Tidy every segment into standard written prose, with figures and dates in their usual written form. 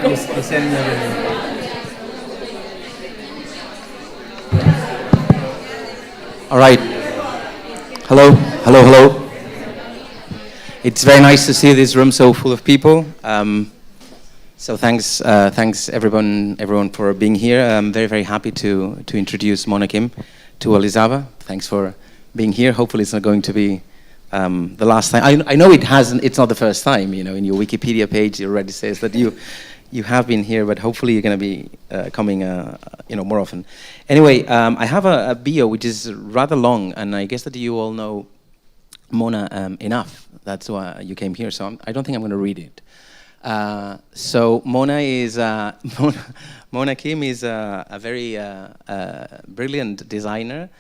We'll send you. All right. Hello, hello, hello. It's very nice to see this room so full of people. So thanks everyone for being here. I'm very, very happy to introduce Mona Kim to Elisava. Thanks for being here. Hopefully it's not going to be the last time. I know it hasn't. It's not the first time. You know, in your Wikipedia page, it already says that you have been here, but hopefully you're going to be coming, more often. Anyway, I have a bio which is rather long, and I guess that you all know Mona enough. That's why you came here. So I don't think I'm going to read it. So Mona is Mona Kim is a very brilliant designer.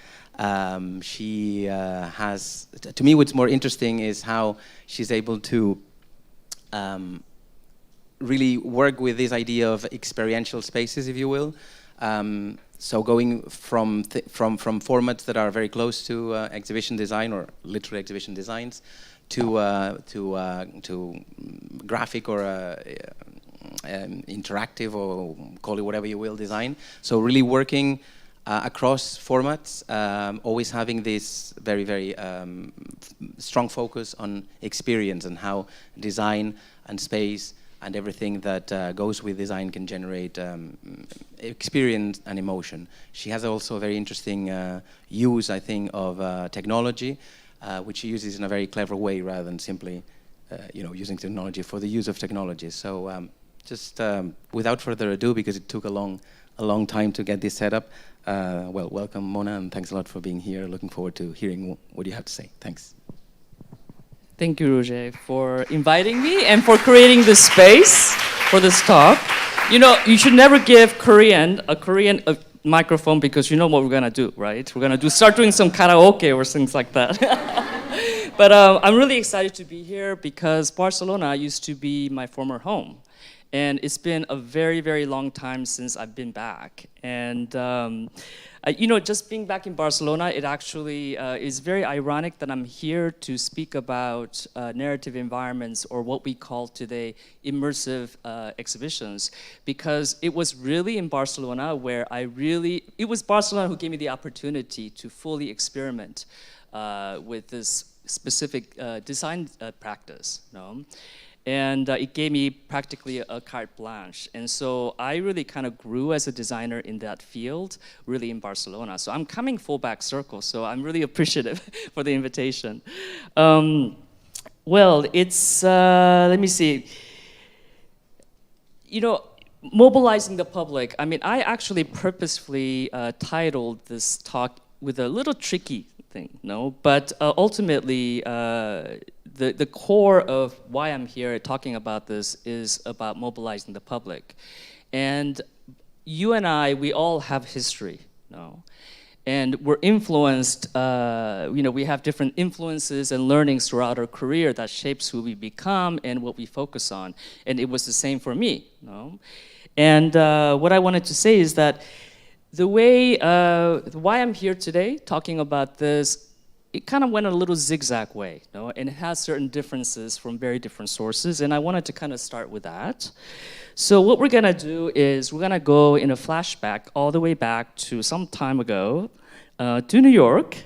She has, to me, what's more interesting is how she's able to really work with this idea of experiential spaces, if you will. So going from formats that are very close to exhibition design or literally exhibition designs to graphic or interactive, or call it whatever you will, design. So really working across formats, always having this very, very strong focus on experience and how design and space and everything that goes with design can generate experience and emotion. She has also a very interesting use, I think, of technology, which she uses in a very clever way rather than simply, using technology for the use of technology. So just without further ado, because it took a long time to get this set up, welcome Mona, and thanks a lot for being here. Looking forward to hearing what you have to say. Thanks. Thank you, Roger, for inviting me and for creating this space for this talk. You know, you should never give a Korean microphone, because you know what we're gonna do, right? We're gonna start doing some karaoke or things like that. But I'm really excited to be here because Barcelona used to be my former home. And it's been a very, very long time since I've been back. And just being back in Barcelona, it actually is very ironic that I'm here to speak about narrative environments, or what we call today immersive exhibitions, because it was really in Barcelona where it was Barcelona who gave me the opportunity to fully experiment with this specific design practice. And it gave me practically a carte blanche. And so I really kind of grew as a designer in that field, really in Barcelona. So I'm coming full back circle, so I'm really appreciative for the invitation. It's, let me see. Mobilizing the public. I mean, I actually purposefully titled this talk with a little tricky thing, but ultimately, the core of why I'm here talking about this is about mobilizing the public. And you and I, we all have history, and we're influenced, we have different influences and learnings throughout our career that shapes who we become and what we focus on. And it was the same for me, And what I wanted to say is that the way, why I'm here today talking about this, it kind of went a little zigzag way, and it has certain differences from very different sources, and I wanted to kind of start with that. So what we're gonna do is we're gonna go in a flashback all the way back to some time ago to New York,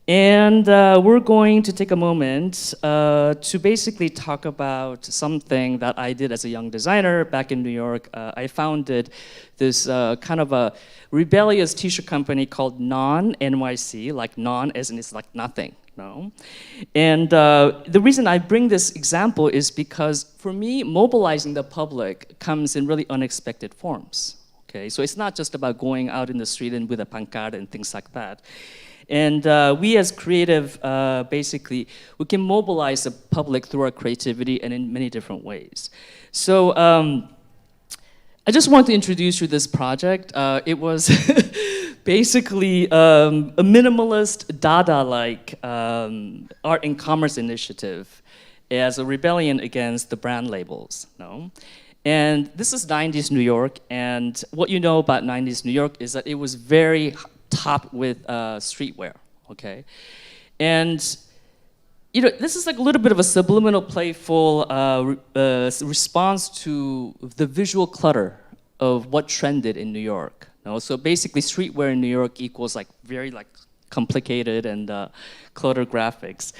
and we're going to take a moment to basically talk about something that I did as a young designer back in New York. I founded this kind of a rebellious t-shirt company called Non-NYC, like non as in it's like nothing, And the reason I bring this example is because for me, mobilizing the public comes in really unexpected forms, okay? So it's not just about going out in the street and with a pancart and things like that. And we as creative, basically, we can mobilize the public through our creativity and in many different ways. So I just want to introduce you to this project. It was basically a minimalist, Dada-like art and commerce initiative as a rebellion against the brand labels. And this is 90s New York, and what you know about 90s New York is that it was very topped with streetwear, okay? And This is like a little bit of a subliminal, playful response to the visual clutter of what trended in New York. So basically, streetwear in New York equals like very like complicated and cluttered graphics.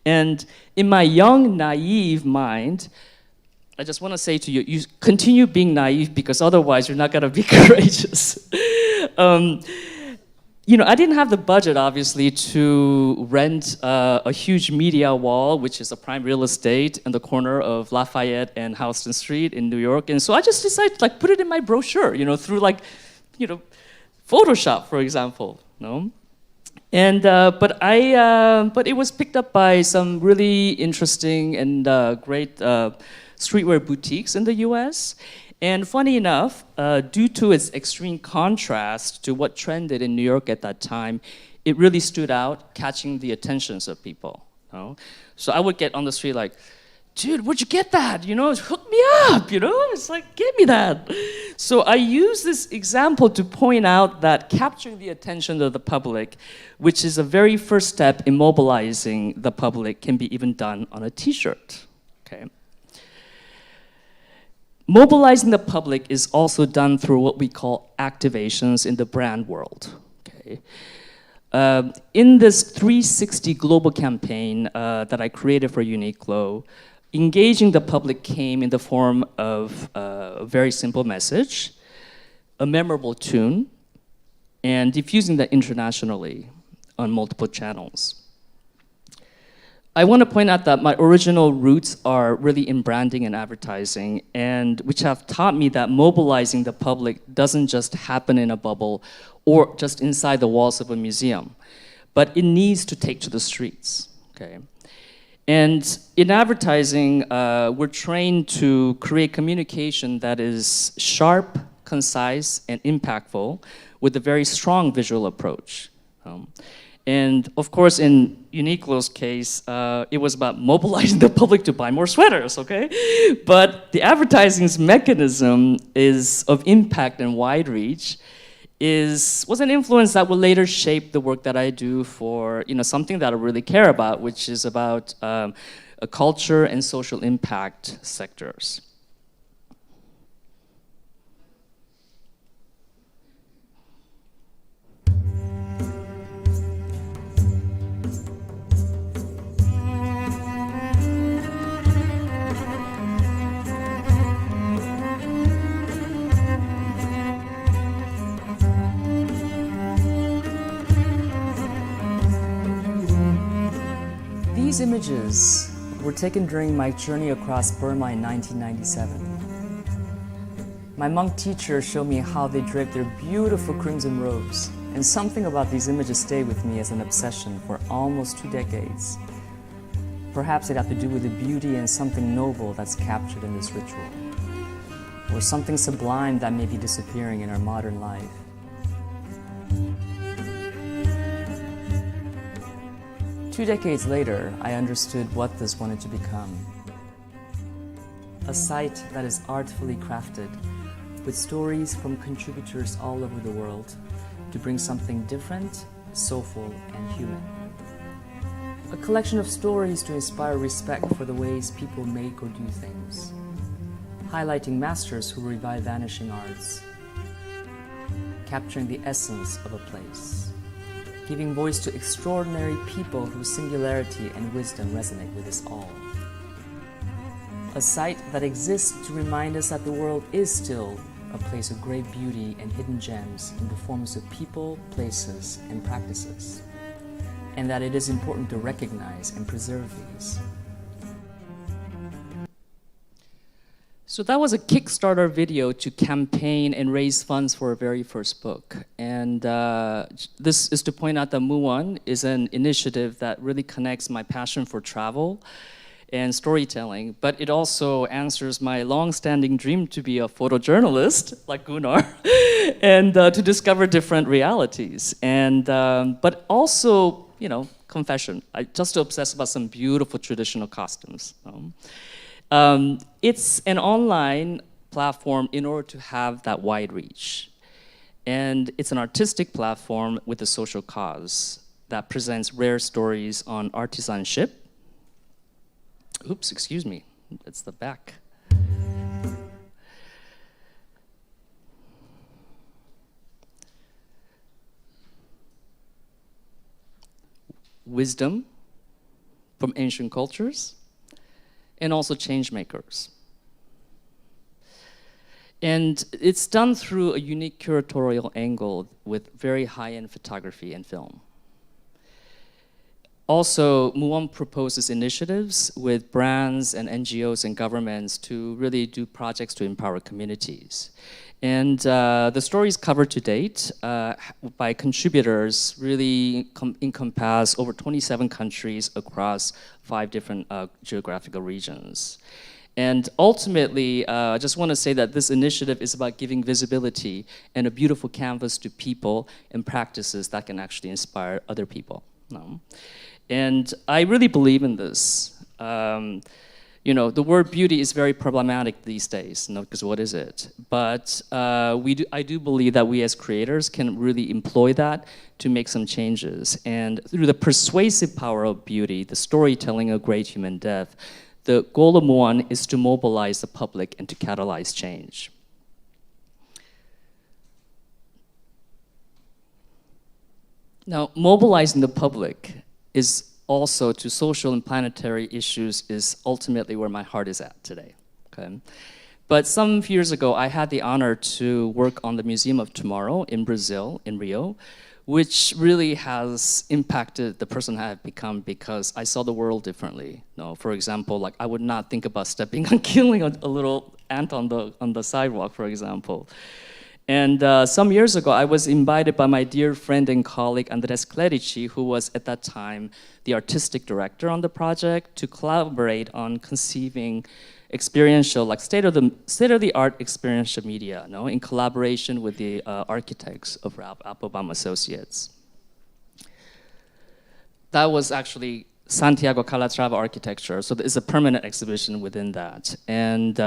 And in my young, naive mind, I just want to say to you, you continue being naive because otherwise you're not going to be courageous. I didn't have the budget, obviously, to rent a huge media wall, which is a prime real estate in the corner of Lafayette and Houston Street in New York. And so I just decided to like put it in my brochure, through Photoshop, for example. And but it was picked up by some really interesting and great streetwear boutiques in the U.S. And funny enough, due to its extreme contrast to what trended in New York at that time, it really stood out, catching the attentions of people. So I would get on the street like, dude, where'd you get that? Hook me up, It's like, give me that. So I use this example to point out that capturing the attention of the public, which is a very first step in mobilizing the public, can be even done on a t-shirt, okay? Mobilizing the public is also done through what we call activations in the brand world, okay? In this 360 global campaign that I created for Uniqlo, engaging the public came in the form of a very simple message, a memorable tune, and diffusing that internationally on multiple channels. I want to point out that my original roots are really in branding and advertising, and which have taught me that mobilizing the public doesn't just happen in a bubble or just inside the walls of a museum, but it needs to take to the streets, okay? And in advertising, we're trained to create communication that is sharp, concise, and impactful with a very strong visual approach. And of course, in Uniqlo's case, it was about mobilizing the public to buy more sweaters, okay? But the advertising's mechanism is of impact and wide reach was an influence that will later shape the work that I do for something that I really care about, which is about a culture and social impact sectors. These images were taken during my journey across Burma in 1997. My monk teacher showed me how they draped their beautiful crimson robes, and something about these images stayed with me as an obsession for almost 2 decades. Perhaps it had to do with the beauty and something noble that's captured in this ritual, or something sublime that may be disappearing in our modern life. Two decades later, I understood what this wanted to become. A site that is artfully crafted with stories from contributors all over the world to bring something different, soulful, and human. A collection of stories to inspire respect for the ways people make or do things, highlighting masters who revive vanishing arts, capturing the essence of a place, giving voice to extraordinary people whose singularity and wisdom resonate with us all. A site that exists to remind us that the world is still a place of great beauty and hidden gems in the forms of people, places, and practices, and that it is important to recognize and preserve these. So that was a Kickstarter video to campaign and raise funds for our very first book. And this is to point out that Muon is an initiative that really connects my passion for travel and storytelling, but it also answers my long-standing dream to be a photojournalist, like Gunnar, and to discover different realities. And but also, confession, I just obsess about some beautiful traditional costumes. It's an online platform in order to have that wide reach. And it's an artistic platform with a social cause that presents rare stories on artisanship, Oops, excuse me. That's the back. Wisdom from ancient cultures, and also change makers. And it's done through a unique curatorial angle with very high-end photography and film. Also, Muon proposes initiatives with brands and NGOs and governments to really do projects to empower communities. And the stories covered to date by contributors really encompass over 27 countries across 5 different geographical regions. And ultimately, I just want to say that this initiative is about giving visibility and a beautiful canvas to people and practices that can actually inspire other people. No? And I really believe in this. You know, the word beauty is very problematic these days, because what is it? But I do believe that we as creators can really employ that to make some changes. And through the persuasive power of beauty, the storytelling of great human depth, the goal of Muon is to mobilize the public and to catalyze change. Now, mobilizing the public is also to social and planetary issues is ultimately where my heart is at today. Okay? But some years ago, I had the honor to work on the Museum of Tomorrow in Brazil, in Rio, which really has impacted the person I have become because I saw the world differently. You know, for example, like I would not think about stepping on killing a little ant on the sidewalk, for example. And some years ago, I was invited by my dear friend and colleague Andres Clerici, who was at that time the artistic director on the project, to collaborate on conceiving experiential, like state-of-the-art experiential media, no, in collaboration with the architects of Applebaum Associates. That was actually Santiago Calatrava architecture, so there's a permanent exhibition within that. And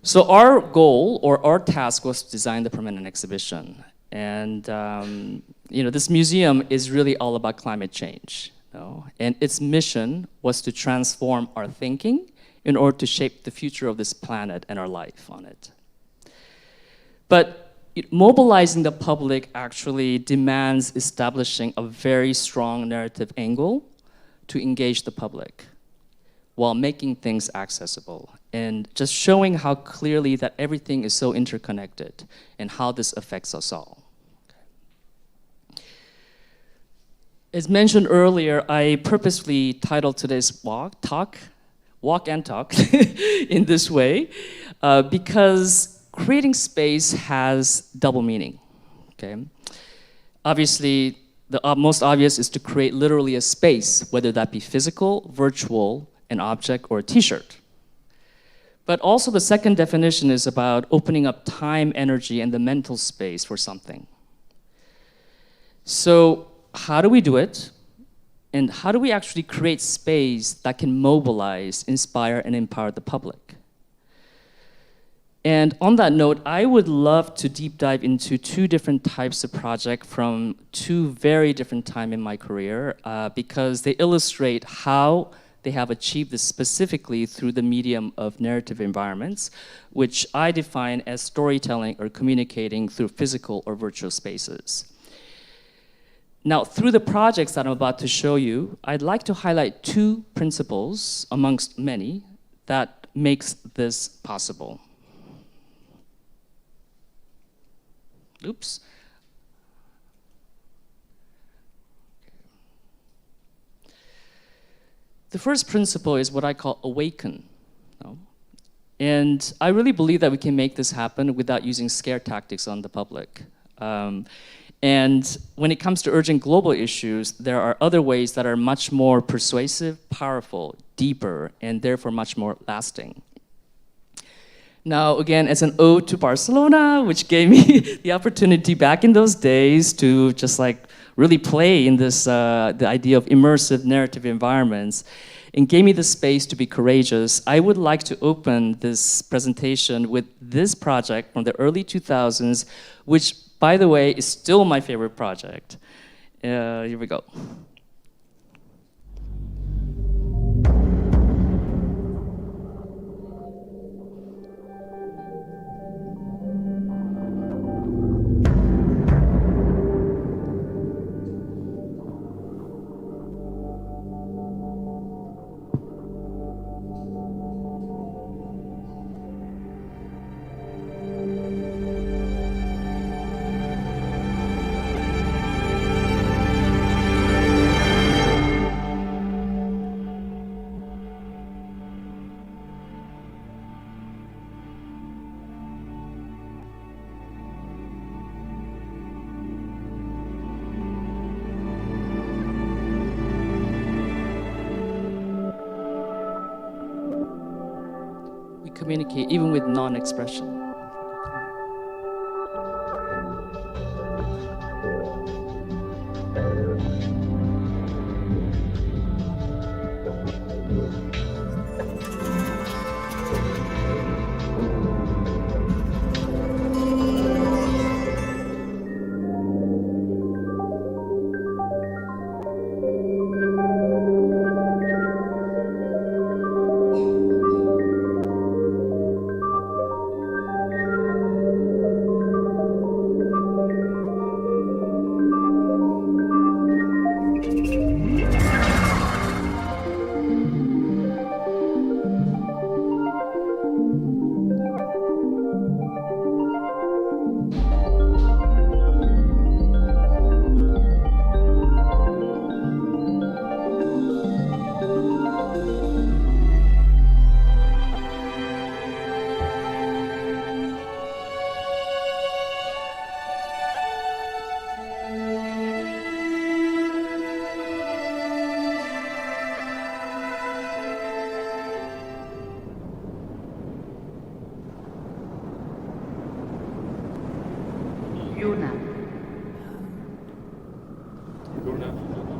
so our goal, or our task, was to design the permanent exhibition. And you know, this museum is really all about climate change. You know? And its mission was to transform our thinking in order to shape the future of this planet and our life on it. But mobilizing the public actually demands establishing a very strong narrative angle to engage the public while making things accessible and just showing how clearly that everything is so interconnected and how this affects us all. As mentioned earlier, I purposefully titled today's walk and talk in this way because creating space has double meaning, okay? Obviously, the most obvious is to create literally a space, whether that be physical, virtual, an object, or a t-shirt. But also the second definition is about opening up time, energy, and the mental space for something. So how do we do it? And how do we actually create space that can mobilize, inspire, and empower the public? And on that note, I would love to deep dive into 2 different types of projects from 2 very different times in my career because they illustrate how they have achieved this specifically through the medium of narrative environments, which I define as storytelling or communicating through physical or virtual spaces. Now, through the projects that I'm about to show you, I'd like to highlight 2 principles amongst many that makes this possible. Oops. The first principle is what I call awaken. And I really believe that we can make this happen without using scare tactics on the public. And when it comes to urgent global issues, there are other ways that are much more persuasive, powerful, deeper, and therefore much more lasting. Now, again, as an ode to Barcelona, which gave me the opportunity back in those days to just like really play in this, the idea of immersive narrative environments, and gave me the space to be courageous, I would like to open this presentation with this project from the early 2000s, which, by the way, is still my favorite project. Here we go. we communicate even with non-expression.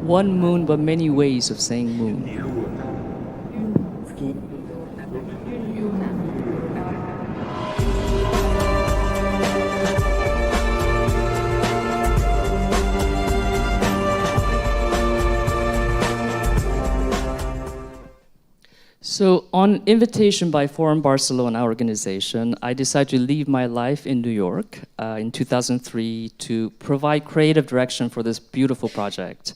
One moon, but many ways of saying moon. So, on invitation by Forum Barcelona organization, I decided to leave my life in New York in 2003 to provide creative direction for this beautiful project,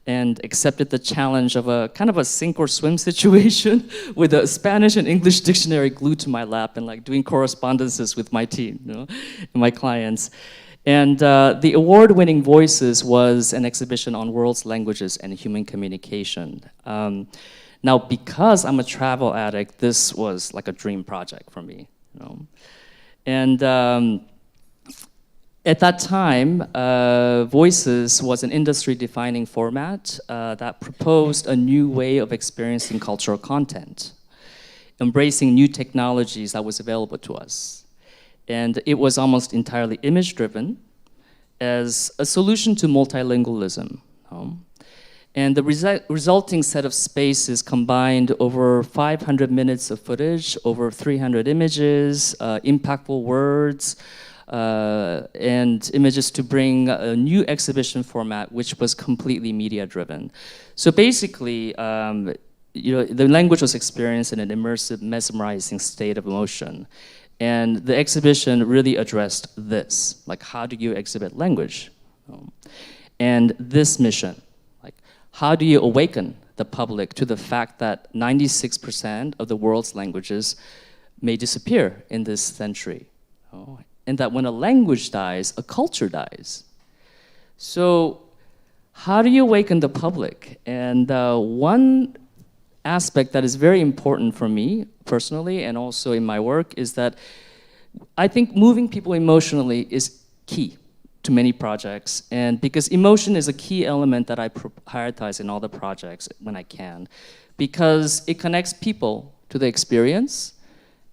and accepted the challenge of a kind of a sink or swim situation with a Spanish and English dictionary glued to my lap and like doing correspondences with my team, and my clients. And the award-winning Voices was an exhibition on world's languages and human communication. Now, because I'm a travel addict, this was like a dream project for me. And at that time, Voices was an industry-defining format that proposed a new way of experiencing cultural content, embracing new technologies that was available to us. And it was almost entirely image-driven as a solution to multilingualism. And the resulting set of spaces combined over 500 minutes of footage, over 300 images, impactful words, and images to bring a new exhibition format, which was completely media-driven. So basically, the language was experienced in an immersive, mesmerizing state of emotion. And the exhibition really addressed this, like how do you exhibit language? And this mission, like how do you awaken the public to the fact that 96% of the world's languages may disappear in this century? And that when a language dies, a culture dies. So how do you awaken the public? And one aspect that is very important for me personally and also in my work is that I think moving people emotionally is key to many projects, and because emotion is a key element that I prioritize in all the projects when I can, because it connects people to the experience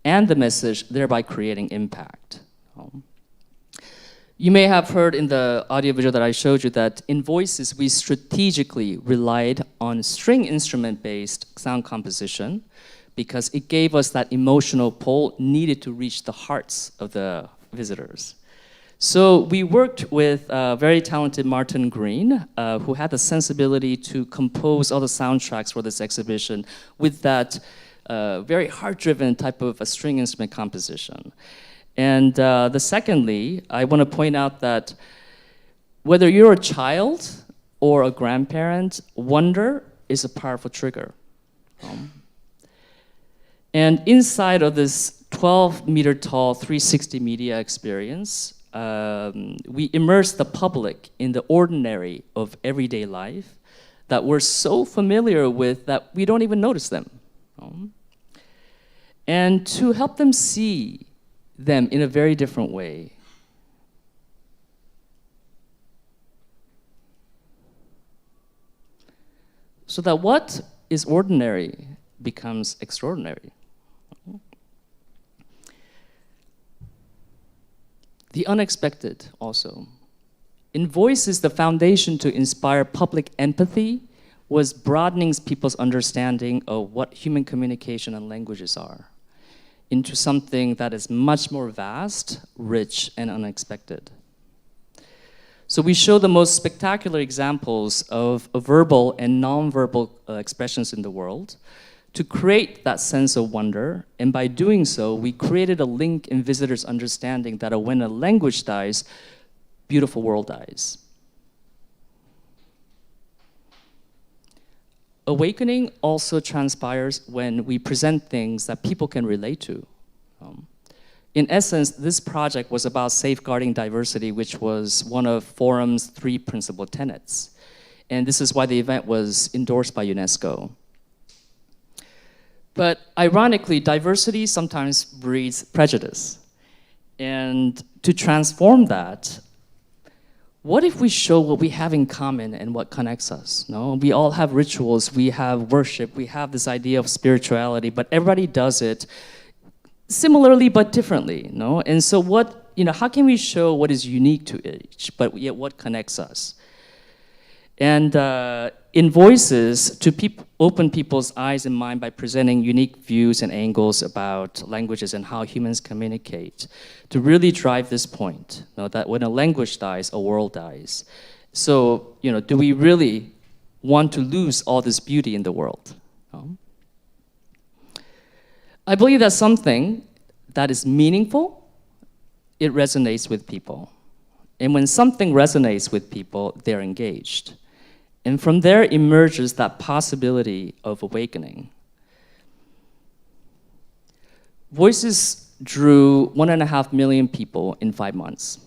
and the message, thereby creating impact. You may have heard in the audiovisual that I showed you that in Voices, we strategically relied on string instrument-based sound composition because it gave us that emotional pull needed to reach the hearts of the visitors. So we worked with very talented Martin Green, who had the sensibility to compose all the soundtracks for this exhibition with that very heart-driven type of a string instrument composition. And secondly, I want to point out that whether you're a child or a grandparent, wonder is a powerful trigger. And inside of this 12-meter tall 360 media experience, we immerse the public in the ordinary of everyday life that we're so familiar with that we don't even notice them. And to help them see them in a very different way. So that what is ordinary becomes extraordinary. The unexpected also. In Voices, the foundation to inspire public empathy was broadening people's understanding of what human communication and languages are into something that is much more vast, rich, and unexpected. So we show the most spectacular examples of verbal and nonverbal expressions in the world to create that sense of wonder, and by doing so, we created a link in visitors' understanding that when a language dies, beautiful world dies. Awakening also transpires when we present things that people can relate to. In essence, this project was about safeguarding diversity, which was one of Forum's 3 principal tenets. And this is why the event was endorsed by UNESCO. But ironically, diversity sometimes breeds prejudice. And to transform that, what if we show what we have in common and what connects us? No, we all have rituals, we have worship, we have this idea of spirituality, but everybody does it similarly but differently. No, and so how can we show what is unique to each, but yet what connects us? And in Voices, to open people's eyes and mind by presenting unique views and angles about languages and how humans communicate, to really drive this point, that when a language dies, a world dies. So, do we really want to lose all this beauty in the world? I believe that something that is meaningful, it resonates with people. And when something resonates with people, they're engaged. And from there emerges that possibility of awakening. Voices drew 1.5 million people in 5 months.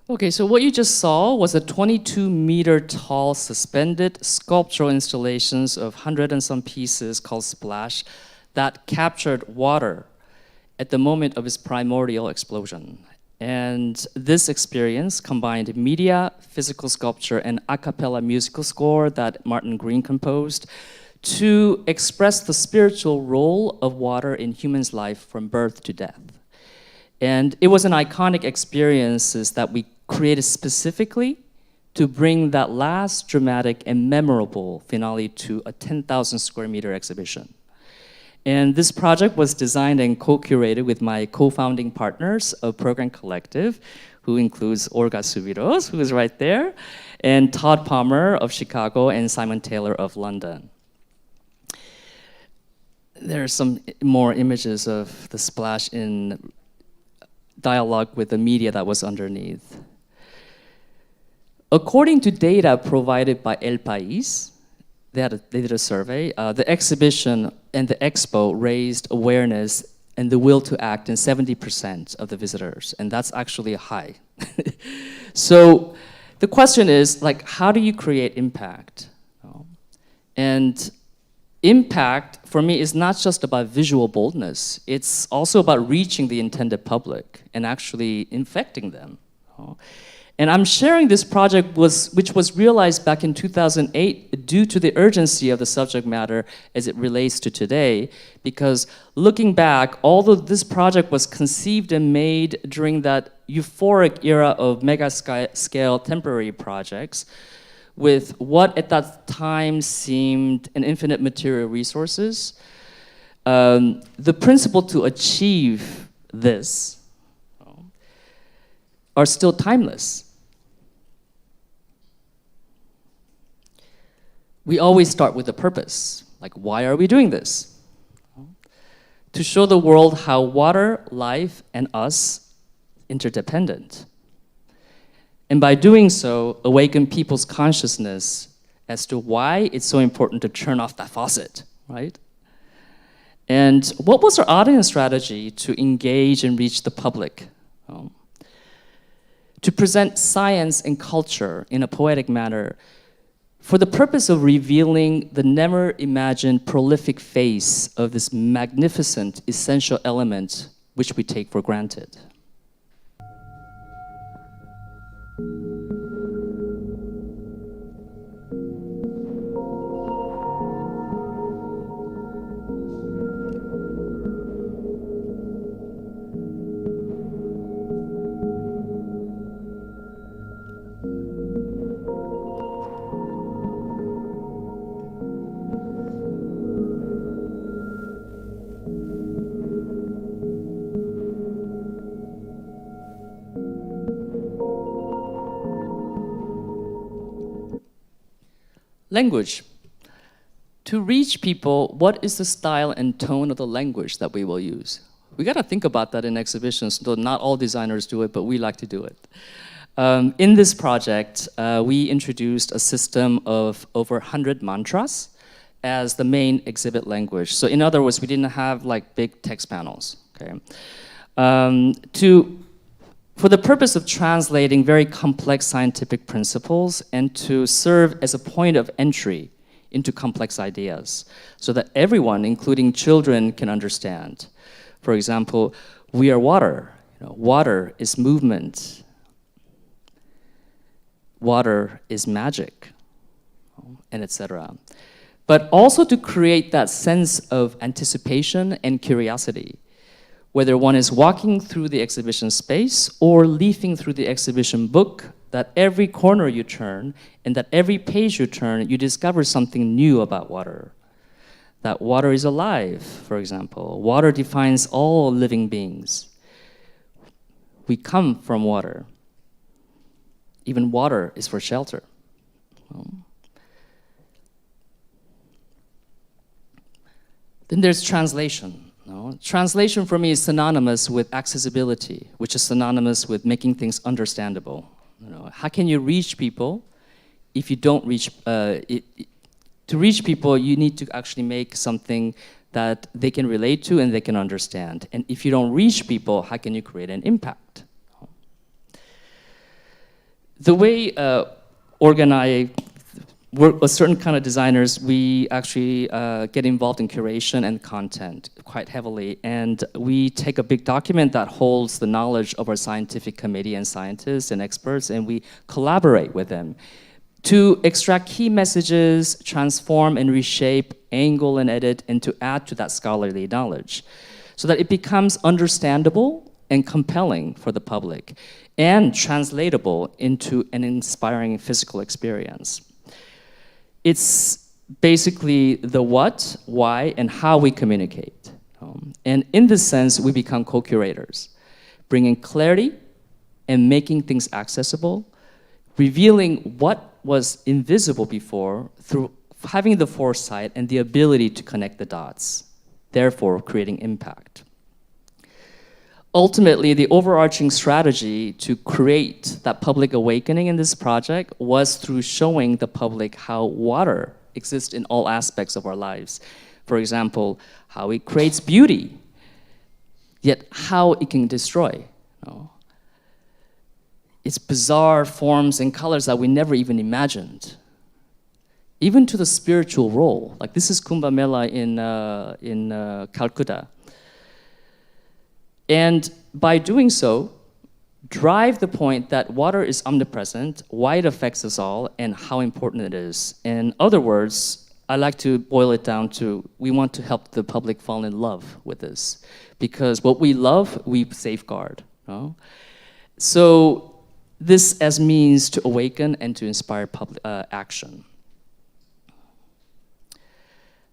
Okay, so what you just saw was a 22-meter tall suspended sculptural installations of 100 and some pieces called Splash that captured water at the moment of its primordial explosion. And this experience combined media, physical sculpture, and a cappella musical score that Martin Green composed to express the spiritual role of water in humans' life from birth to death. And it was an iconic experience that we created specifically to bring that last dramatic and memorable finale to a 10,000 square meter exhibition. And this project was designed and co-curated with my co-founding partners of Program Collective, who includes Olga Subiros, who is right there, and Todd Palmer of Chicago and Simon Taylor of London. There are some more images of the splash in dialogue with the media that was underneath. According to data provided by El País, they did a survey, the exhibition and the expo raised awareness and the will to act in 70% of the visitors, and that's actually high. So the question is, how do you create impact? And impact, for me, is not just about visual boldness. It's also about reaching the intended public and actually infecting them. And I'm sharing this project which was realized back in 2008 due to the urgency of the subject matter as it relates to today, because looking back, although this project was conceived and made during that euphoric era of mega-scale temporary projects with what at that time seemed an infinite material resources. The principle to achieve this are still timeless. We always start with a purpose, like why are we doing this? To show the world how water, life, and us interdependent. And by doing so, awaken people's consciousness as to why it's so important to turn off that faucet, right? And what was our audience strategy to engage and reach the public? To present science and culture in a poetic manner for the purpose of revealing the never imagined prolific face of this magnificent essential element which we take for granted. Language. To reach people, what is the style and tone of the language that we will use? We gotta think about that in exhibitions, though not all designers do it, but we like to do it. In this project, we introduced a system of over 100 mantras as the main exhibit language. So in other words, we didn't have like big text panels, okay? For the purpose of translating very complex scientific principles and to serve as a point of entry into complex ideas so that everyone, including children, can understand. For example, we are water. Water is movement. Water is magic, and etc. But also to create that sense of anticipation and curiosity, whether one is walking through the exhibition space or leafing through the exhibition book, that every corner you turn and that every page you turn, you discover something new about water. That water is alive, for example. Water defines all living beings. We come from water. Even water is for shelter. Then there's translation. Translation for me is synonymous with accessibility, which is synonymous with making things understandable. How can you reach people if you don't reach, to reach people, you need to actually make something that they can relate to and they can understand. And if you don't reach people, how can you create an impact? The way we're a certain kind of designers, we actually get involved in curation and content quite heavily. And we take a big document that holds the knowledge of our scientific committee and scientists and experts, and we collaborate with them to extract key messages, transform and reshape, angle and edit, and to add to that scholarly knowledge so that it becomes understandable and compelling for the public and translatable into an inspiring physical experience. It's basically the what, why, and how we communicate. And in this sense, we become co-curators, bringing clarity and making things accessible, revealing what was invisible before through having the foresight and the ability to connect the dots, therefore creating impact. Ultimately, the overarching strategy to create that public awakening in this project was through showing the public how water exists in all aspects of our lives. For example, how it creates beauty, yet how it can destroy. Its bizarre forms and colors that we never even imagined. Even to the spiritual role. Like this is Kumbh Mela in Calcutta. And by doing so, drive the point that water is omnipresent, why it affects us all, and how important it is. In other words, I like to boil it down to, we want to help the public fall in love with this. Because what we love, we safeguard. So this as means to awaken and to inspire public action.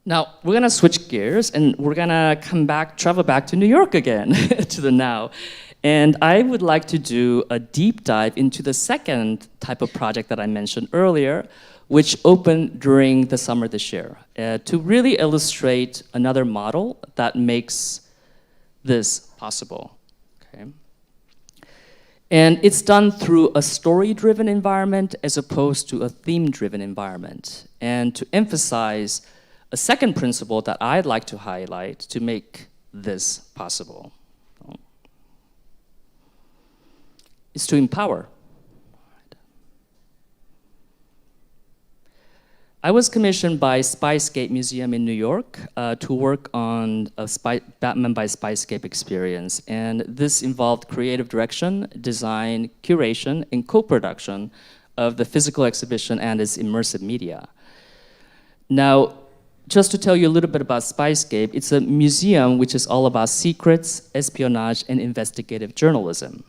Now, we're gonna switch gears and we're gonna travel back to New York again, to the now. And I would like to do a deep dive into the second type of project that I mentioned earlier, which opened during the summer this year, to really illustrate another model that makes this possible. Okay. And it's done through a story-driven environment as opposed to a theme-driven environment. And to emphasize a second principle that I'd like to highlight to make this possible is to empower. I was commissioned by Spicescape Museum in New York to work on a Batman by Spicescape experience. And this involved creative direction, design, curation, and co-production of the physical exhibition and its immersive media. Now, just to tell you a little bit about Spicescape, it's a museum which is all about secrets, espionage, and investigative journalism.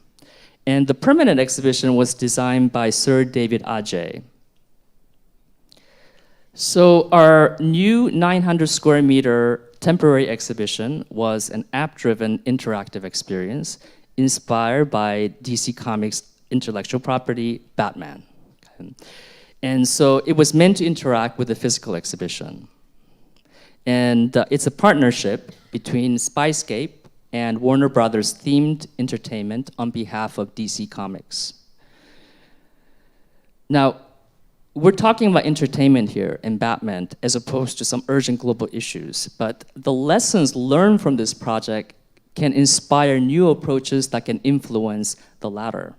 And the permanent exhibition was designed by Sir David Ajay. So our new 900 square meter temporary exhibition was an app-driven interactive experience inspired by DC Comics' intellectual property, Batman. Okay. And so it was meant to interact with the physical exhibition. And it's a partnership between Spicescape and Warner Brothers themed entertainment on behalf of DC Comics. Now, we're talking about entertainment here in Batman as opposed to some urgent global issues, but the lessons learned from this project can inspire new approaches that can influence the latter.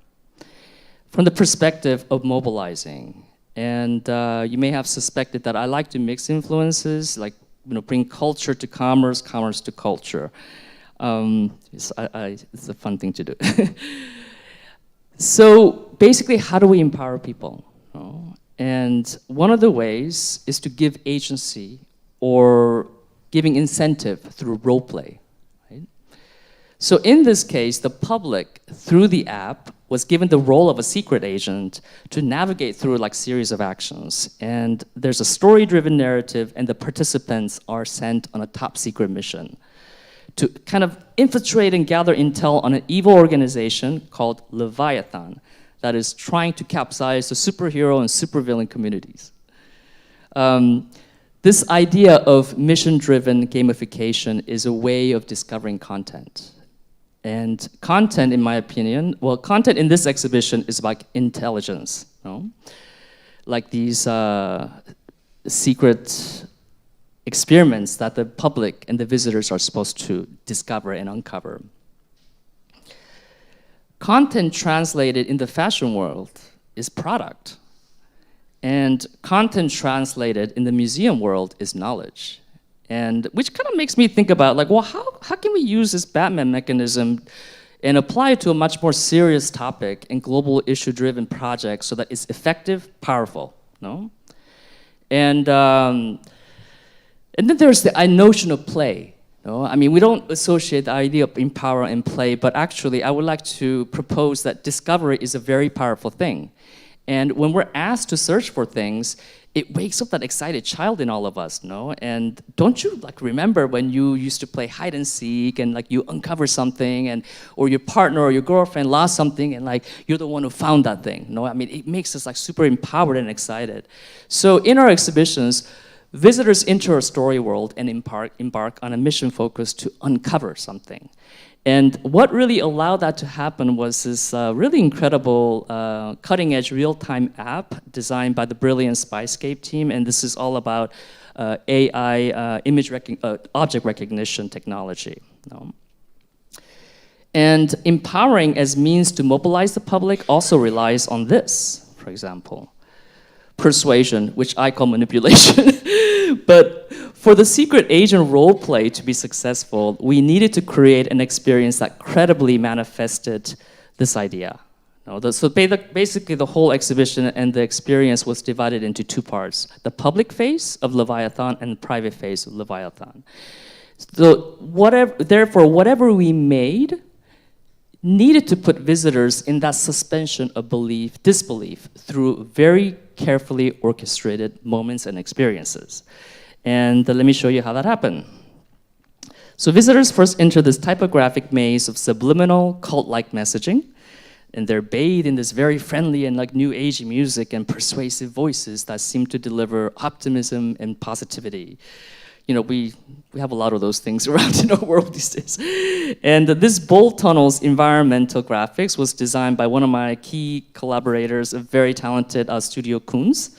From the perspective of mobilizing, and you may have suspected that I like to mix influences, like bring culture to commerce, commerce to culture. It's a fun thing to do. So basically, how do we empower people? And one of the ways is to give agency or giving incentive through role play. Right? So in this case, the public, through the app, was given the role of a secret agent to navigate through like series of actions. And there's a story-driven narrative, and the participants are sent on a top secret mission to kind of infiltrate and gather intel on an evil organization called Leviathan that is trying to capsize the superhero and supervillain communities. This idea of mission-driven gamification is a way of discovering content. And content, in my opinion, well, content in this exhibition is like intelligence, like these secret experiments that the public and the visitors are supposed to discover and uncover. Content translated in the fashion world is product. And content translated in the museum world is knowledge. And which kind of makes me think about, like, well, how can we use this Batman mechanism and apply it to a much more serious topic and global issue-driven project so that it's effective, powerful, no? And then there's the notion of play. I mean, we don't associate the idea of empower and play, but actually I would like to propose that discovery is a very powerful thing. And when we're asked to search for things, it wakes up that excited child in all of us, And don't you remember when you used to play hide and seek and you uncover something or your partner or your girlfriend lost something and you're the one who found that thing, I mean, it makes us super empowered and excited. So in our exhibitions, visitors enter a story world and embark on a mission focused to uncover something. And what really allowed that to happen was this really incredible cutting-edge real-time app designed by the brilliant Spicescape team. And this is all about AI object recognition technology. And empowering as means to mobilize the public also relies on this, for example. Persuasion, which I call manipulation. But for the secret agent role play to be successful, we needed to create an experience that credibly manifested this idea. So basically the whole exhibition and the experience was divided into two parts: the public face of Leviathan and the private face of Leviathan. So therefore, whatever we made needed to put visitors in that suspension of belief, disbelief, through very carefully orchestrated moments and experiences. And let me show you how that happened. So visitors first enter this typographic maze of subliminal, cult-like messaging, and they're bathed in this very friendly and like new agey music and persuasive voices that seem to deliver optimism and positivity. You know, we have a lot of those things around in our world these days. And this bold tunnel's environmental graphics was designed by one of my key collaborators, a very talented studio Kunz.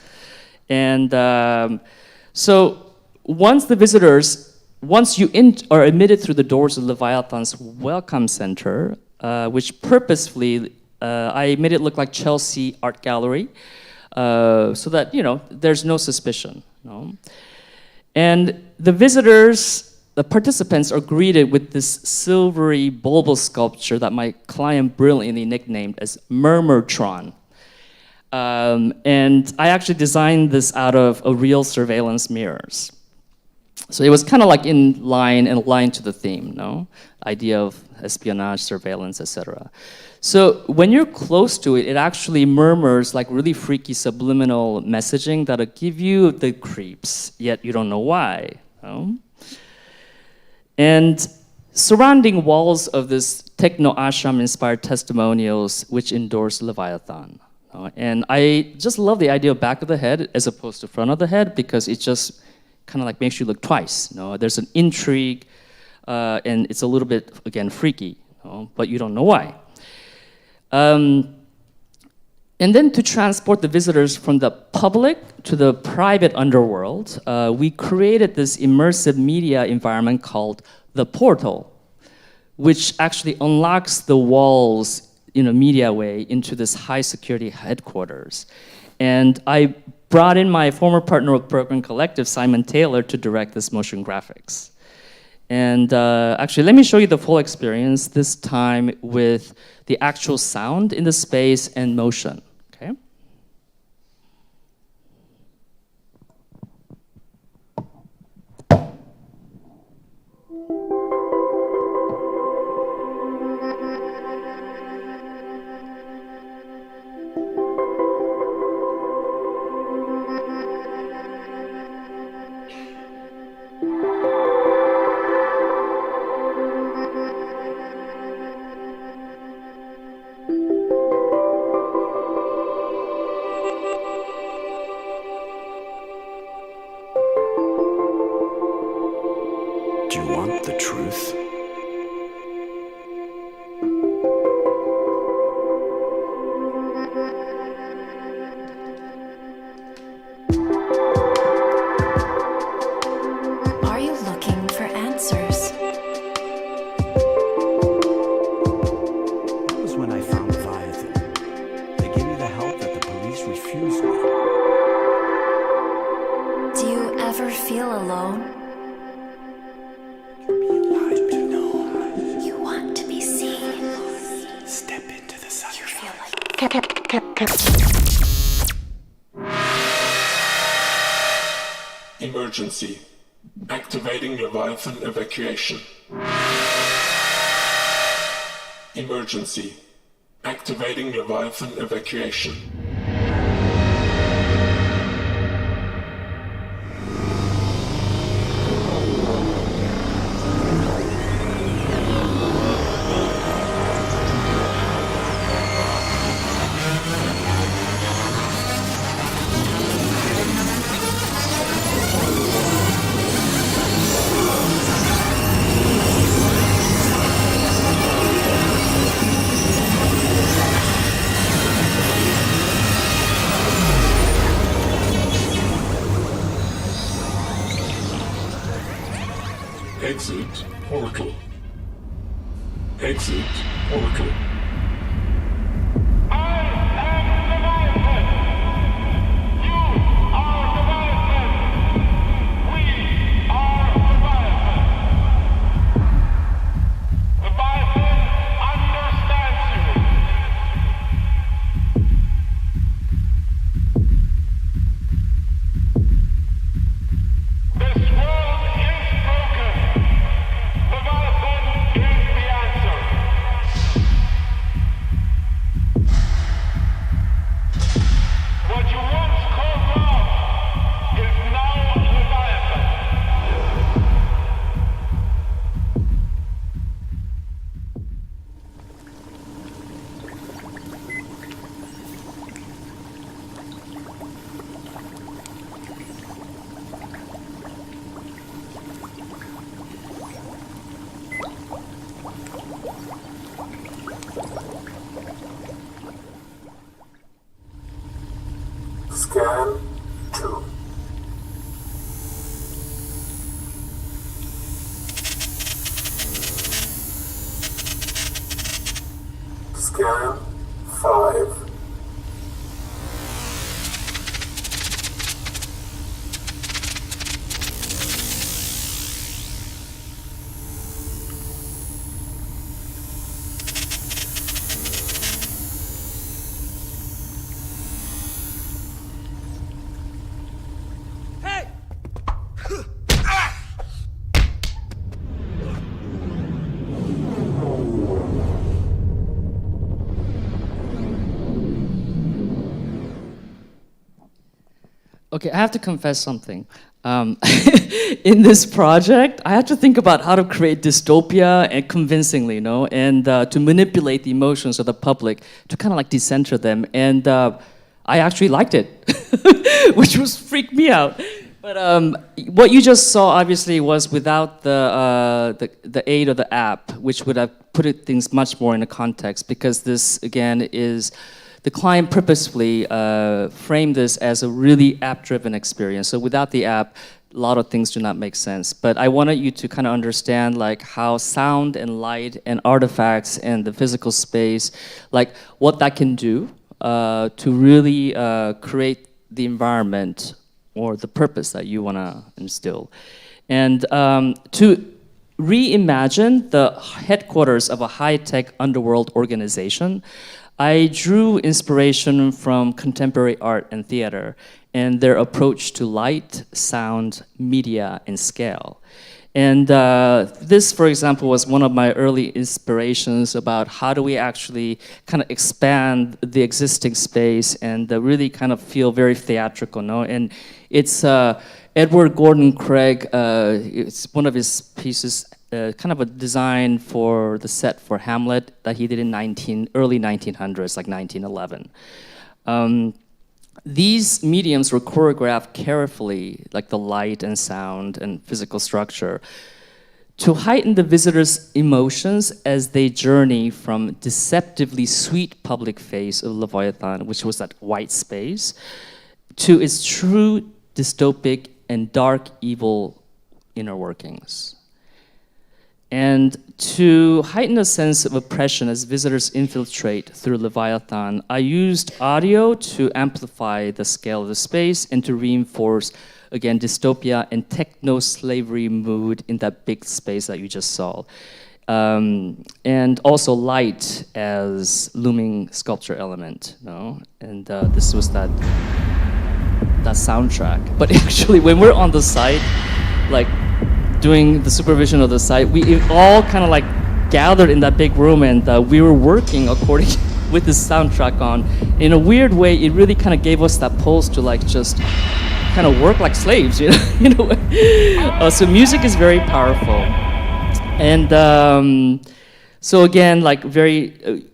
And so once you are admitted through the doors of Leviathan's Welcome Center, which purposefully I made it look like Chelsea Art Gallery, so that, you know, there's no suspicion. No? And the participants are greeted with this silvery bulbous sculpture that my client brilliantly nicknamed as Murmurtron. And I actually designed this out of a real surveillance mirrors. So it was kind of like in line to the theme, no? Idea of espionage, surveillance, etc. So when you're close to it, it actually murmurs like really freaky subliminal messaging that'll give you the creeps, yet you don't know why. No? And surrounding walls of this techno ashram-inspired testimonials which endorse Leviathan. And I just love the idea of back of the head as opposed to front of the head because it just kind of like makes you look twice. There's an intrigue, and it's a little bit, again, freaky, but you don't know why. And then to transport the visitors from the public to the private underworld, we created this immersive media environment called the Portal, which actually unlocks the walls in a media way into this high security headquarters. And I brought in my former partner of Program Collective, Simon Taylor, to direct this motion graphics. And actually, let me show you the full experience, this time with the actual sound in the space and motion, okay? Do you want the truth? Are you looking for answers? That was when I found Leviathan. They gave me the help that the police refused me. Do you ever feel alone? You want to be seen. Step into the sunshine. You feel like Emergency. Activating Leviathan evacuation. Emergency. Activating Leviathan evacuation. Exit portal. Exit portal. Scan 5. Okay, I have to confess something. In this project, I had to think about how to create dystopia and convincingly, and to manipulate the emotions of the public to kind of like decenter them. And I actually liked it, which was freaked me out. But what you just saw obviously was without the aid of the app, which would have put things much more in a context, because this again is. The client purposefully framed this as a really app-driven experience. So without the app, a lot of things do not make sense. But I wanted you to kind of understand like how sound and light and artifacts and the physical space, like what that can do to really create the environment or the purpose that you want to instill. And to reimagine the headquarters of a high-tech underworld organization, I drew inspiration from contemporary art and theater and their approach to light, sound, media, and scale. And this, for example, was one of my early inspirations about how do we actually kind of expand the existing space and really kind of feel very theatrical, no? And it's Edward Gordon Craig, it's one of his pieces, kind of a design for the set for Hamlet that he did in early 1900s, like 1911. These mediums were choreographed carefully, like the light and sound and physical structure, to heighten the visitors' emotions as they journey from deceptively sweet public face of Leviathan, which was that white space, to its true dystopic and dark evil inner workings. And to heighten a sense of oppression as visitors infiltrate through Leviathan, I used audio to amplify the scale of the space and to reinforce, again, dystopia and techno-slavery mood in that big space that you just saw. And also light as looming sculpture element, And this was that soundtrack. But actually, when we're on the site, like, doing the supervision of the site, we all kind of like gathered in that big room, and we were working according with this soundtrack on. In a weird way, it really kind of gave us that pulse to like just kind of work like slaves, So music is very powerful, and so again, like very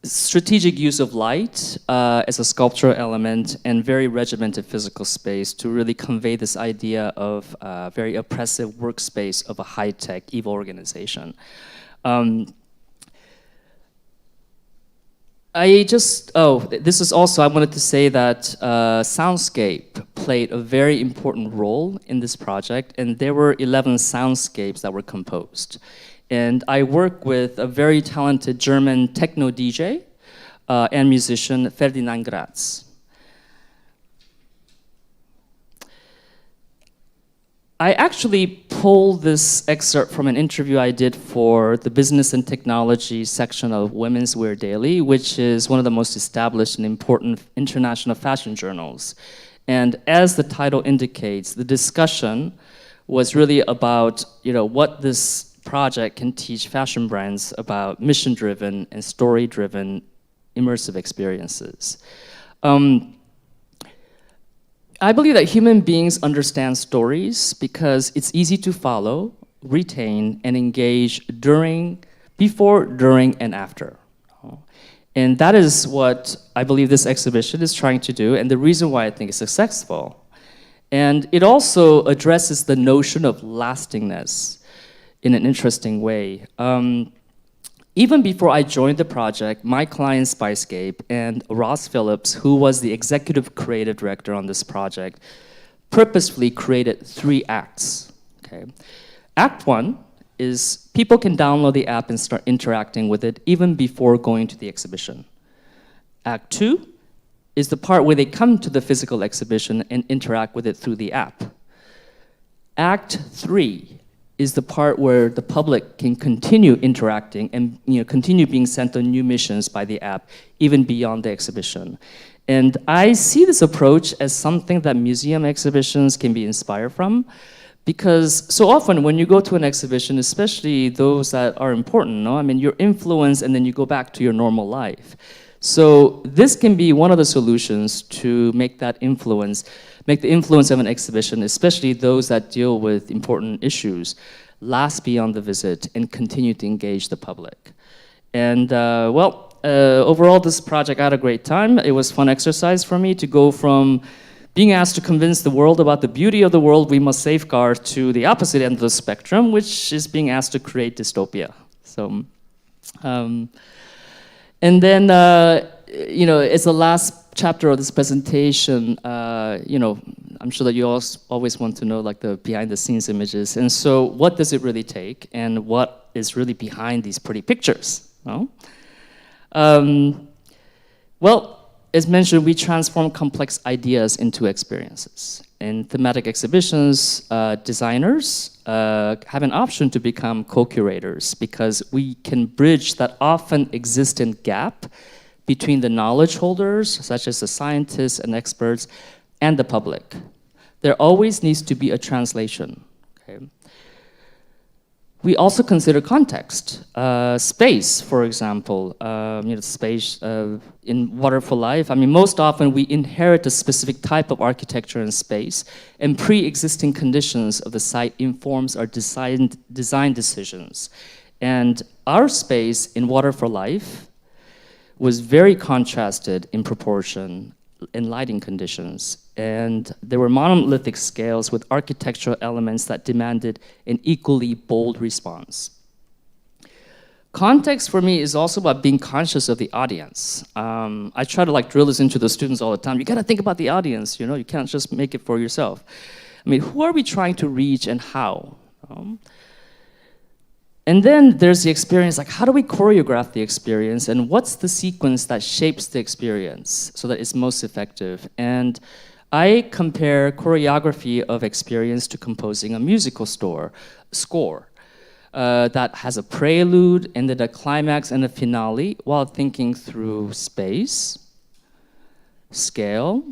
strategic use of light as a sculptural element and very regimented physical space to really convey this idea of very oppressive workspace of a high-tech evil organization. This is also, I wanted to say that soundscape played a very important role in this project, and there were 11 soundscapes that were composed. And I work with a very talented German techno DJ and musician, Ferdinand Gratz. I actually pulled this excerpt from an interview I did for the Business and Technology section of Women's Wear Daily, which is one of the most established and important international fashion journals. And as the title indicates, the discussion was really about, what this project can teach fashion brands about mission-driven and story-driven immersive experiences. I believe that human beings understand stories because it's easy to follow, retain, and engage before, during, and after. And that is what I believe this exhibition is trying to do, and the reason why I think it's successful. And it also addresses the notion of lastingness in an interesting way. Even before I joined the project, my client Spicescape and Ross Phillips, who was the executive creative director on this project, purposefully created 3 acts. Okay? Act 1 is people can download the app and start interacting with it even before going to the exhibition. Act 2 is the part where they come to the physical exhibition and interact with it through the app. Act 3 is the part where the public can continue interacting and continue being sent on new missions by the app, even beyond the exhibition. And I see this approach as something that museum exhibitions can be inspired from, because so often when you go to an exhibition, especially those that are important, no? I mean, you're influenced and then you go back to your normal life. So this can be one of the solutions to make the influence of an exhibition, especially those that deal with important issues, last beyond the visit and continue to engage the public. And overall, this project, I had a great time. It was a fun exercise for me to go from being asked to convince the world about the beauty of the world we must safeguard to the opposite end of the spectrum, which is being asked to create dystopia. So, and then, it's the last chapter of this presentation. I'm sure that you always want to know like the behind-the-scenes images. And so, what does it really take, and what is really behind these pretty pictures? No? As mentioned, we transform complex ideas into experiences. In thematic exhibitions, designers have an option to become co-curators because we can bridge that often existent gap between the knowledge holders, such as the scientists and experts, and the public. There always needs to be a translation. Okay? We also consider context, space, for example, space in Water for Life. I mean, most often we inherit a specific type of architecture and space, and pre-existing conditions of the site informs our design decisions. And our space in Water for Life was very contrasted in proportion in lighting conditions. And there were monolithic scales with architectural elements that demanded an equally bold response. Context for me is also about being conscious of the audience. I try to drill this into the students all the time. You gotta think about the audience, you can't just make it for yourself. I mean, who are we trying to reach and how? And then there's the experience, how do we choreograph the experience, and what's the sequence that shapes the experience so that it's most effective? And I compare choreography of experience to composing a musical score that has a prelude and then a climax and a finale while thinking through space, scale,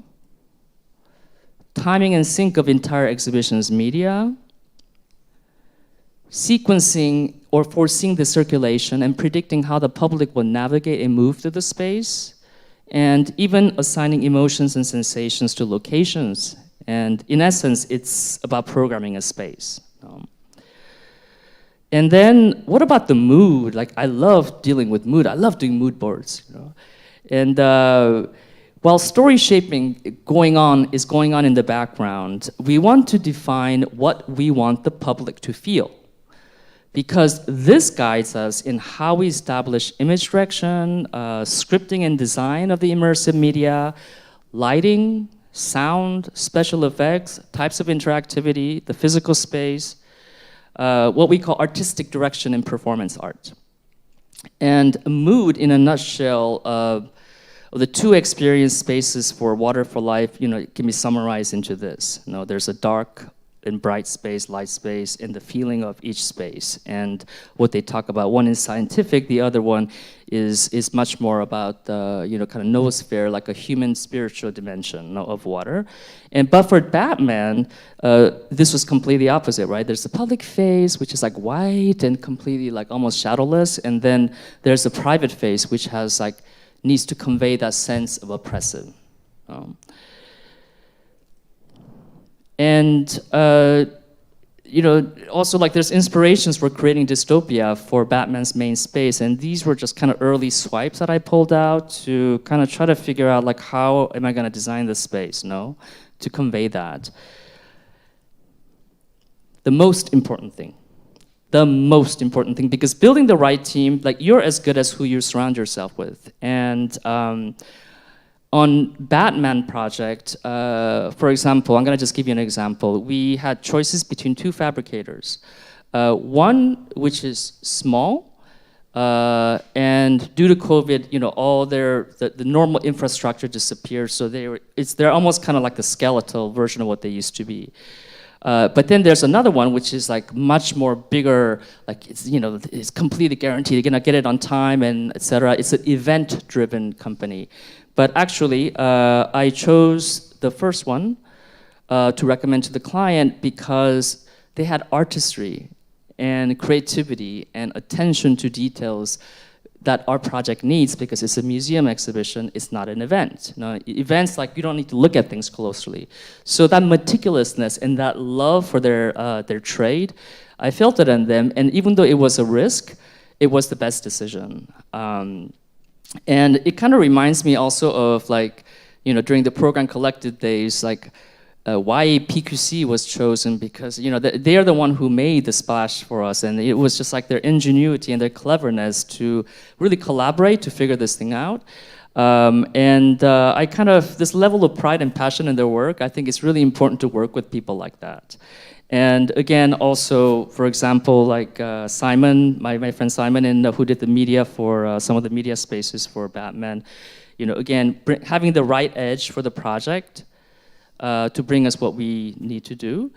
timing and sync of entire exhibition's media, sequencing or foreseeing the circulation and predicting how the public will navigate and move through the space, and even assigning emotions and sensations to locations. And in essence, it's about programming a space. And then what about the mood? I love dealing with mood. I love doing mood boards. And while story shaping is going on in the background, we want to define what we want the public to feel, because this guides us in how we establish image direction, scripting and design of the immersive media, lighting, sound, special effects, types of interactivity, the physical space, what we call artistic direction in performance art. And mood, in a nutshell, of the two experience spaces for Water for Life, it can be summarized into this. There's a dark and bright space, light space, and the feeling of each space. And what they talk about, one is scientific, the other one is much more about the kind of noosphere, like a human spiritual dimension of water. But for Batman, this was completely opposite, right? There's the public face, which is white and completely almost shadowless, and then there's the private face, which has needs to convey that sense of oppressive. And also there's inspirations for creating dystopia for Batman's main space, and these were just kind of early swipes that I pulled out to kind of try to figure out how am I going to design this space, to convey that. The most important thing, because building the right team, you're as good as who you surround yourself with, and on Batman project, for example, I'm going to just give you an example. We had choices between two fabricators. One which is small, and due to COVID, all the normal infrastructure disappeared. So they're almost kind of like the skeletal version of what they used to be. But then there's another one which is like much more bigger, like it's completely guaranteed you're gonna get it on time and etc. It's an event-driven company. But actually, I chose the first one to recommend to the client because they had artistry and creativity and attention to details that our project needs, because it's a museum exhibition, it's not an event. Events, like, you don't need to look at things closely. So that meticulousness and that love for their trade, I felt it in them, and even though it was a risk, it was the best decision. And it kind of reminds me also of, like, during the program collected days, like, why PQC was chosen, because they are the one who made the splash for us, and it was just like their ingenuity and their cleverness to really collaborate to figure this thing out. I kind of, this level of pride and passion in their work, I think it's really important to work with people like that. And again, also, for example, like Simon, my friend Simon, who did the media for some of the media spaces for Batman, again, having the right edge for the project, to bring us what we need to do.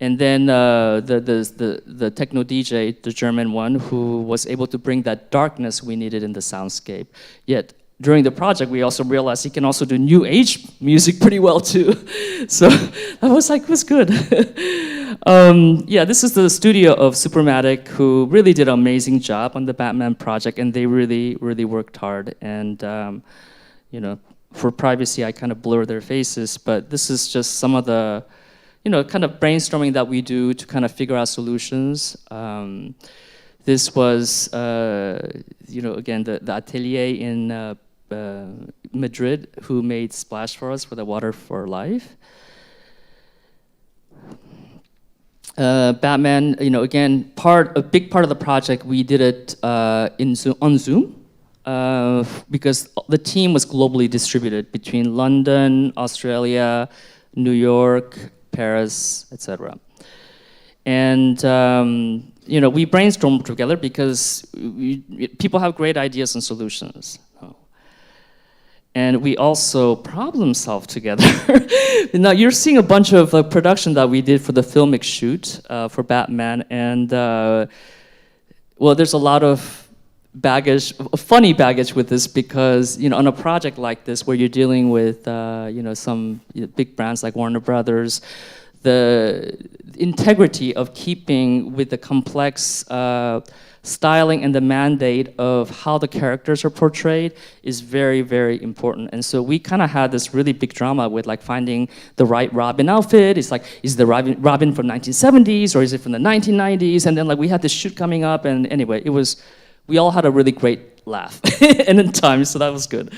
And then the techno DJ, the German one, who was able to bring that darkness we needed in the soundscape. Yet during the project, we also realized he can also do new age music pretty well too. So I was like, it was good. Yeah, this is the studio of Supermatic, who really did an amazing job on the Batman project, and they really, really worked hard. And for privacy, I kind of blur their faces, but this is just some of the, kind of brainstorming that we do to kind of figure out solutions. This was, again, the atelier in Madrid, who made Splash for us for the Water for Life. Batman, again, a big part of the project, we did it on Zoom. Because the team was globally distributed between London, Australia, New York, Paris, etc. And we brainstormed together because people have great ideas and solutions. And we also problem solve together. Now you're seeing a bunch of production that we did for the filmic shoot for Batman, and well, there's a lot of baggage, funny baggage with this, because on a project like this where you're dealing with some big brands like Warner Brothers, the integrity of keeping with the complex styling and the mandate of how the characters are portrayed is very, very important. And so we kind of had this really big drama with like finding the right Robin outfit. It's like, is the Robin from 1970s or is it from the 1990s? And then like we had this shoot coming up, and anyway, we all had a really great laugh and in time, so that was good.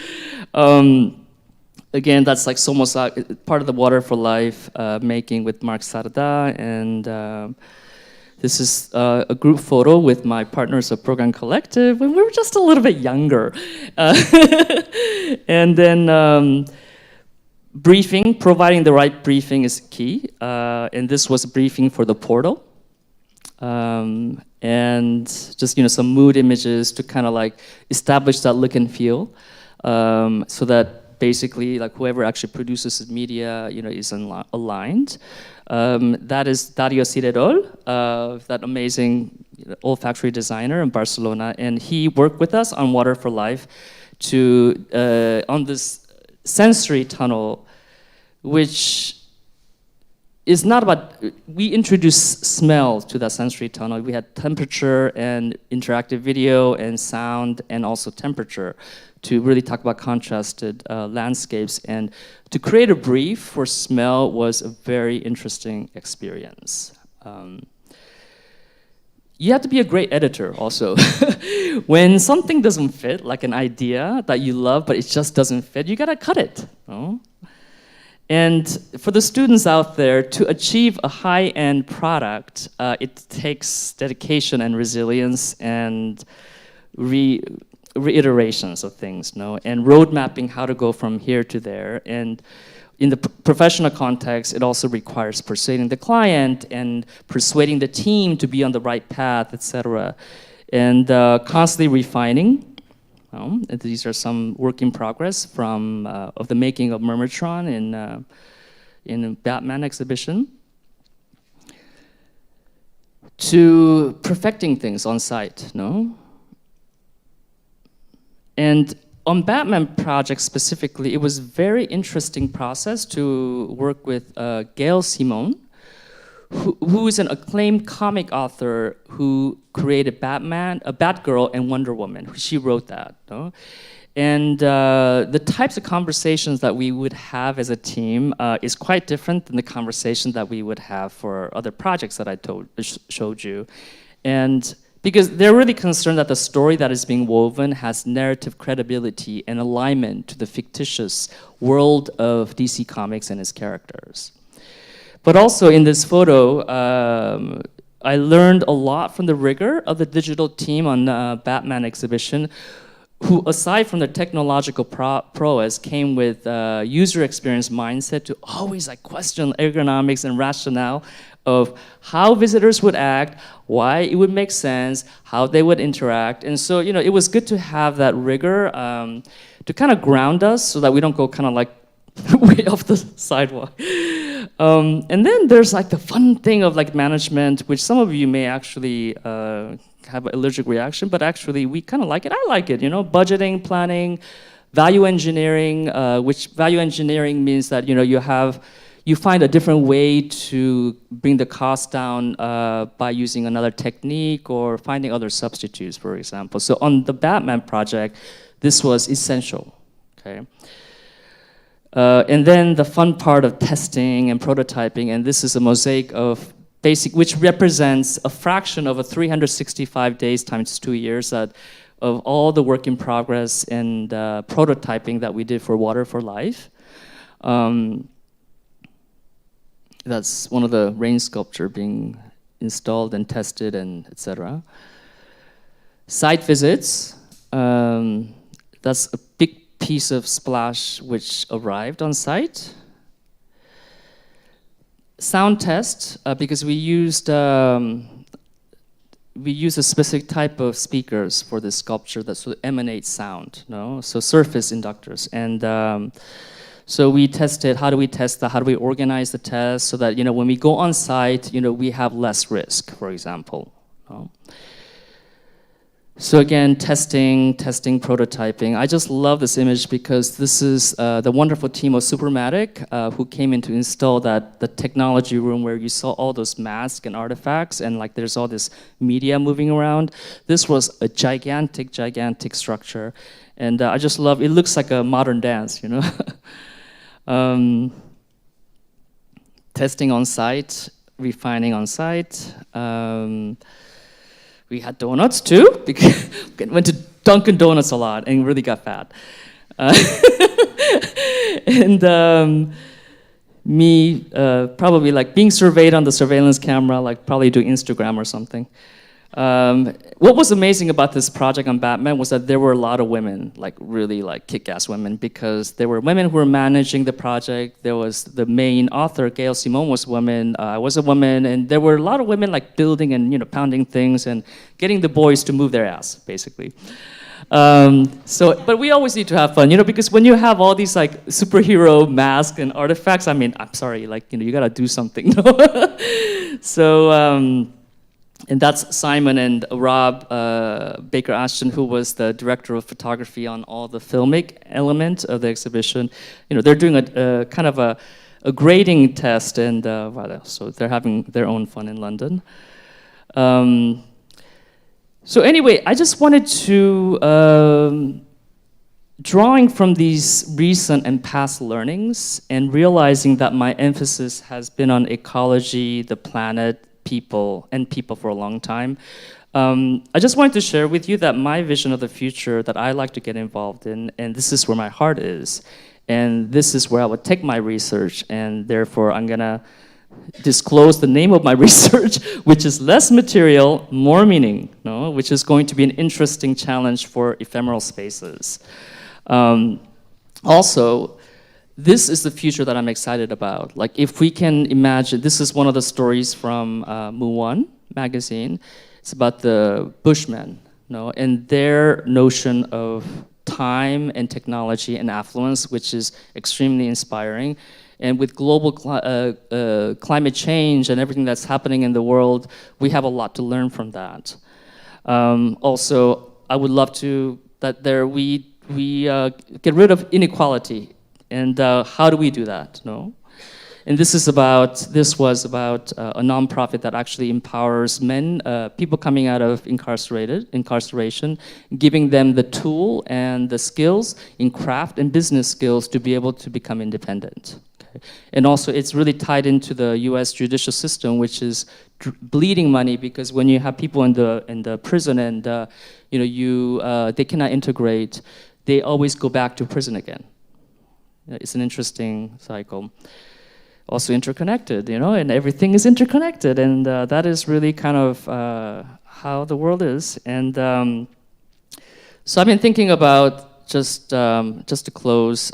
Again, that's like almost part of the Water for Life making with Mark Sarda, and this is a group photo with my partners of Program Collective when we were just a little bit younger. And then briefing, providing the right briefing is key, and this was a briefing for the portal. And just some mood images to kind of like establish that look and feel, so that basically like whoever actually produces the media is aligned. That is Dario Cirerol, that amazing olfactory designer in Barcelona, and he worked with us on Water for Life on this sensory tunnel, which is not about, we introduced smell to that sensory tunnel. We had temperature and interactive video and sound and also temperature to really talk about contrasted landscapes. And to create a brief for smell was a very interesting experience. You have to be a great editor also. When something doesn't fit, like an idea that you love, but it just doesn't fit, you gotta cut it. And for the students out there, to achieve a high-end product, it takes dedication and resilience and reiterations of things, and road mapping how to go from here to there. And in the professional context, it also requires persuading the client and persuading the team to be on the right path, etc. And constantly refining. And these are some work in progress from of the making of Murmurtron in a Batman exhibition. To perfecting things on site, no? And on Batman projects specifically, it was a very interesting process to work with Gail Simone, who is an acclaimed comic author who created Batman, Batgirl, and Wonder Woman. She wrote that, no? And the types of conversations that we would have as a team is quite different than the conversation that we would have for other projects that I showed you. And because they're really concerned that the story that is being woven has narrative credibility and alignment to the fictitious world of DC Comics and its characters. But also in this photo, I learned a lot from the rigor of the digital team on Batman exhibition, who, aside from their technological prowess, came with user experience mindset to always question ergonomics and rationale of how visitors would act, why it would make sense, how they would interact. And so, it was good to have that rigor to kind of ground us so that we don't go kind of like way off the sidewalk. And then there's the fun thing of management, which some of you may actually have an allergic reaction, but actually we kind of like it. I like it, budgeting, planning, value engineering, which value engineering means that you find a different way to bring the cost down by using another technique or finding other substitutes, for example. So on the Batman project, this was essential, okay? And then the fun part of testing and prototyping, and this is a mosaic of which represents a fraction of 365 days times 2 years of all the work in progress and prototyping that we did for Water for Life. That's one of the rain sculpture being installed and tested and etc. Site visits, that's a big piece of splash which arrived on site. Sound test, because we used a specific type of speakers for this sculpture that sort of emanates sound, no? So surface inductors. And so we tested, how do we test that? How do we organize the test so that, when we go on site, we have less risk, for example. No? So again, testing, prototyping. I just love this image because this is the wonderful team of Supermatic who came in to install the technology room where you saw all those masks and artifacts and there's all this media moving around. This was a gigantic structure. And I just love, it looks like a modern dance, Testing on site, refining on site. We had donuts too, because went to Dunkin' Donuts a lot and really got fat. And me probably being surveyed on the surveillance camera, probably do Instagram or something. What was amazing about this project on Batman was that there were a lot of women, really kick-ass women, because there were women who were managing the project. There was the main author, Gail Simone, was a woman. I was a woman, and there were a lot of women building and pounding things and getting the boys to move their ass, basically. But we always need to have fun, because when you have all these superhero masks and artifacts, I'm sorry, you gotta do something. So. And that's Simon and Rob Baker Ashton, who was the director of photography on all the filmic element of the exhibition. They're doing a kind of a grading test, and so they're having their own fun in London. So anyway, I just wanted to, drawing from these recent and past learnings and realizing that my emphasis has been on ecology, the planet, people for a long time. I just wanted to share with you that my vision of the future that I like to get involved in, and this is where my heart is, and this is where I would take my research, and therefore I'm gonna disclose the name of my research, which is less material, more meaning, no? Which is going to be an interesting challenge for ephemeral spaces. Also, this is the future that I'm excited about. Like if we can imagine, this is one of the stories from Muon magazine. It's about the Bushmen, and their notion of time and technology and affluence, which is extremely inspiring. And with global climate change and everything that's happening in the world, we have a lot to learn from that. Also, I would love to that we get rid of inequality. And how do we do that? And this was about a nonprofit that actually empowers men, people coming out of incarceration, giving them the tool and the skills in craft and business skills to be able to become independent. Okay? And also, it's really tied into the U.S. judicial system, which is bleeding money, because when you have people in the prison and they cannot integrate, they always go back to prison again. It's an interesting cycle. Also interconnected, and everything is interconnected, and that is really kind of how the world is. And so I've been thinking about just to close,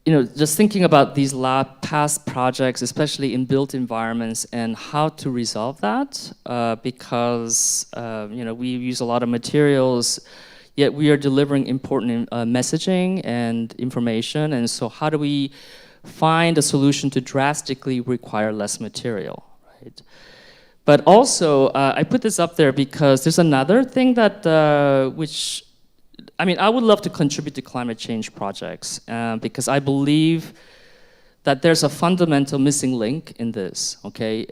just thinking about these past projects, especially in built environments, and how to resolve that, because we use a lot of materials. Yet we are delivering important messaging and information, and so how do we find a solution to drastically require less material, right? But also, I put this up there because there's another thing that, I would love to contribute to climate change projects because I believe that there's a fundamental missing link in this, okay?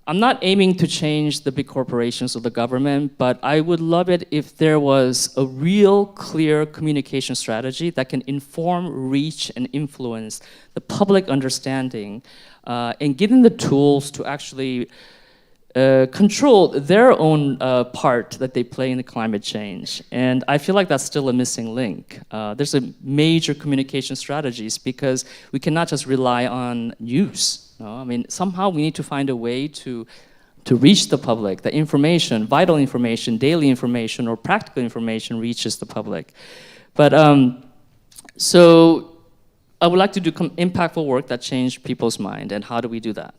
I'm not aiming to change the big corporations or the government, but I would love it if there was a real clear communication strategy that can inform, reach, and influence the public understanding and give them the tools to actually control their own part that they play in the climate change. And I feel like that's still a missing link. There's a major communication strategies because we cannot just rely on news. Somehow we need to find a way to reach the public. The information, vital information, daily information, or practical information reaches the public. But so I would like to do impactful work that change people's mind. And how do we do that?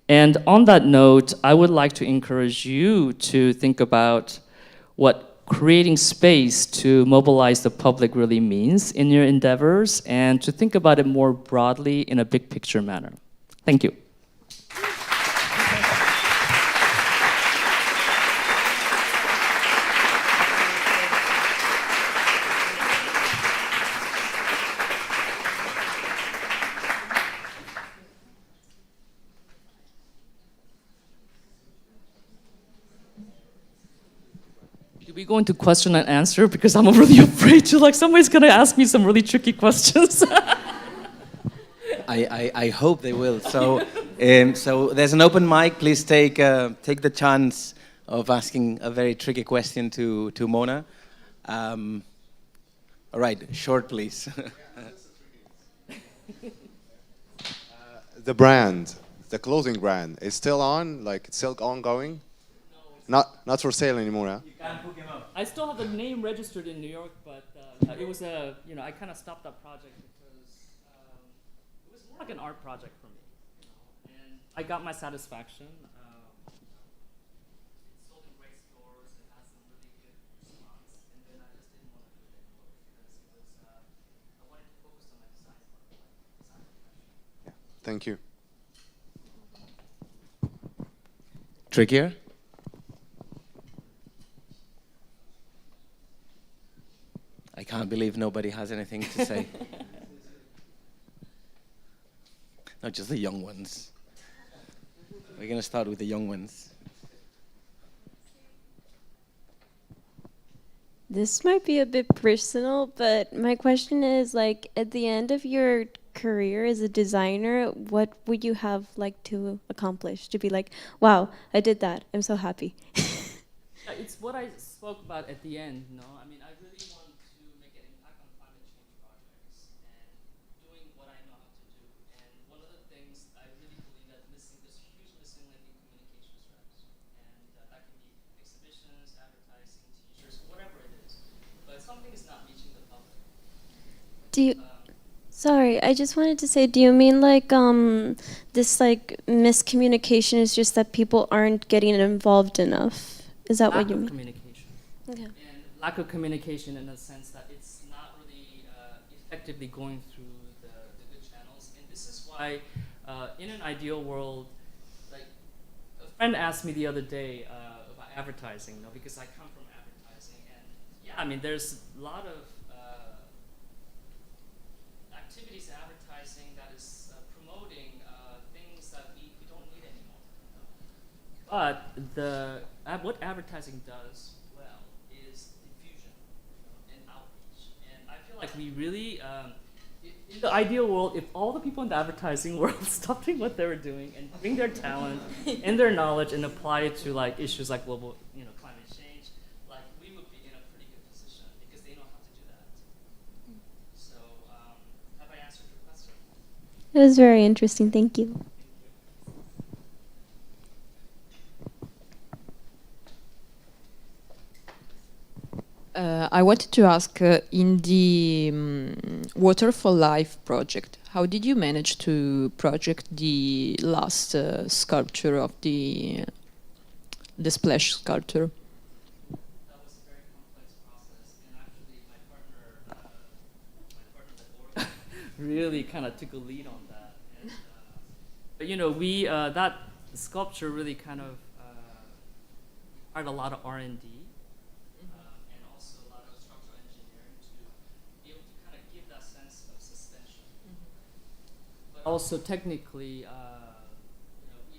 And on that note, I would like to encourage you to think about what creating space to mobilize the public really means in your endeavors, and to think about it more broadly in a big picture manner. Thank you. Do we go into question and answer? Because I'm really afraid to, somebody's gonna ask me some really tricky questions. I hope they will. So, so there's an open mic. Please take the chance of asking a very tricky question to Mona. All right, short, please. The brand, the clothing brand, is still on? Like it's still ongoing? Not for sale anymore, huh? You can't hook him up. I still have the name registered in New York, but it was I kind of stopped that project because it was more like an art project for me, and I got my satisfaction. It sold in great stores, it has some really good response, and then I just didn't want to do it anymore because I wanted to focus on my design profession. Yeah. Thank you. Trickier? I can't believe nobody has anything to say. Not just the young ones. We're going to start with the young ones. This might be a bit personal, but my question is, at the end of your career as a designer, what would you have liked to accomplish? To be like, wow, I did that. I'm so happy. It's what I spoke about at the end, I really want to make an impact on climate change projects and doing what I know how to do. And one of the things I really believe that there's a huge missing link in communication strategy. And that can be exhibitions, advertising, t-shirts, whatever it is. But something is not reaching the public. Do you? Sorry, I just wanted to say, do you mean like this like miscommunication is just that people aren't getting involved enough? Is that what you mean? Communication. Okay. And lack of communication in the sense that it's not really effectively going through the good channels. And this is why, in an ideal world, like a friend asked me the other day about advertising, because I come from advertising, and yeah, I mean, there's a lot of activities in advertising that is promoting things that we don't need anymore. But what advertising does well is diffusion, and outreach. And I feel like we really, in the ideal world, if all the people in the advertising world stopped doing what they were doing and bring their talent and their knowledge and apply it to like issues like global, climate change, like we would be in a pretty good position because they know how to do that. So, have I answered your question? It was very interesting. Thank you. I wanted to ask, in the Water for Life project, how did you manage to project the last sculpture of the splash sculpture? That was a very complex process, and actually my partner at Oregon really kind of took a lead on that. And, but we that sculpture really kind of required a lot of R&D. And also a lot of structural engineering to be able to kind of give that sense of suspension. But also technically, we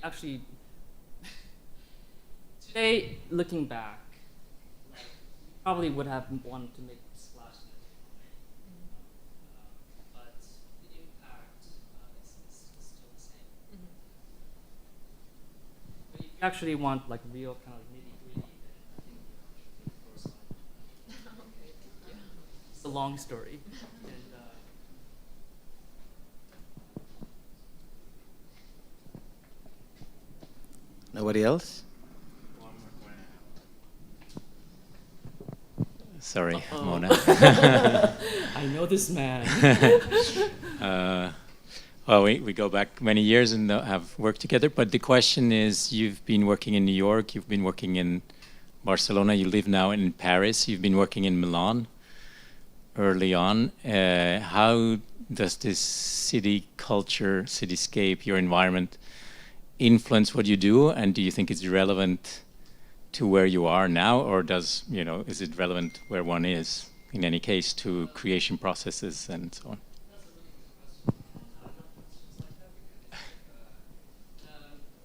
actually today looking back, like we probably would have wanted to make a splash in a different way, but the impact is still the same. But if you actually want like real kind of nitty-gritty, then I think the first one. It's a long story. And, Nobody else? Sorry, Uh-oh. Mona. I know this man. Well, we go back many years and have worked together, but the question is, you've been working in New York, you've been working in Barcelona, you live now in Paris, you've been working in Milan early on. How does this city culture, cityscape, your environment influence what you do, and do you think it's relevant to where you are now, or is it relevant where one is, in any case, to creation processes and so on?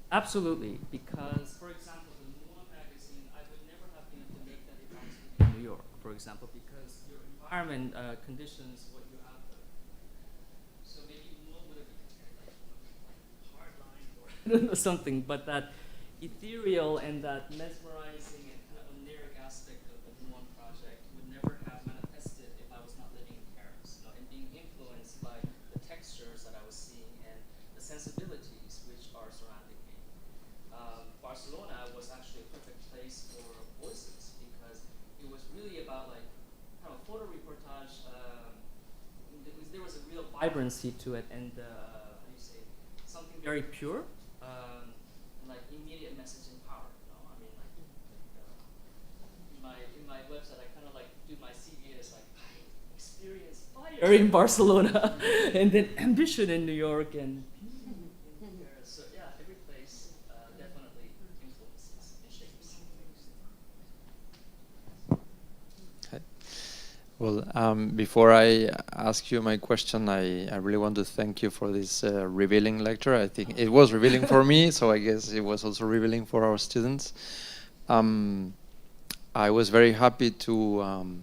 Absolutely, because, for example, the Moon magazine, I would never have been able to make that if I was living in New York, for example, because your environment conditions what you have there. So maybe Moon would have been like hardline or I don't know, something, but that ethereal and that mesmerizing and kind of oniric aspect of the Moon project would never have manifested if I was not living in Paris, and being influenced by the textures that I was seeing and the sensibilities which are surrounding me. Barcelona was actually a perfect place for voices because it was really about like kind of photo reportage. There was a real vibrancy to it, and how do you say, something very pure, and like immediate messaging power. I mean, like in my website, I kind of like do my CV as like I experienced fire in Barcelona, and then ambition in New York, and so yeah, every place definitely influences and shapes things. Well, before I ask you my question, I really want to thank you for this revealing lecture. I think it was revealing for me, so I guess it was also revealing for our students. I was very happy to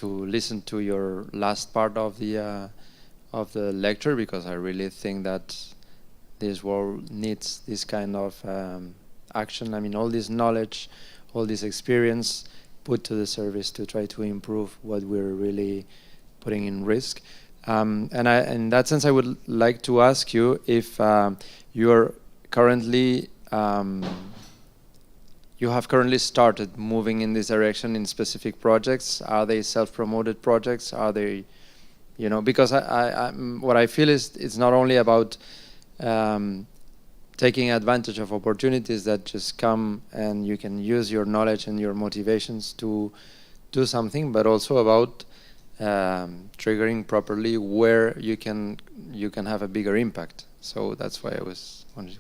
listen to your last part of the lecture, because I really think that this world needs this kind of action. I mean, all this knowledge, all this experience put to the service to try to improve what we're really putting in risk. And in that sense, I would like to ask you if you're currently you have currently started moving in this direction in specific projects? Are they self-promoted projects? Are they, you know, because what I feel is it's not only about taking advantage of opportunities that just come and you can use your knowledge and your motivations to do something, but also about triggering properly where you can have a bigger impact. So that's why I was wondering.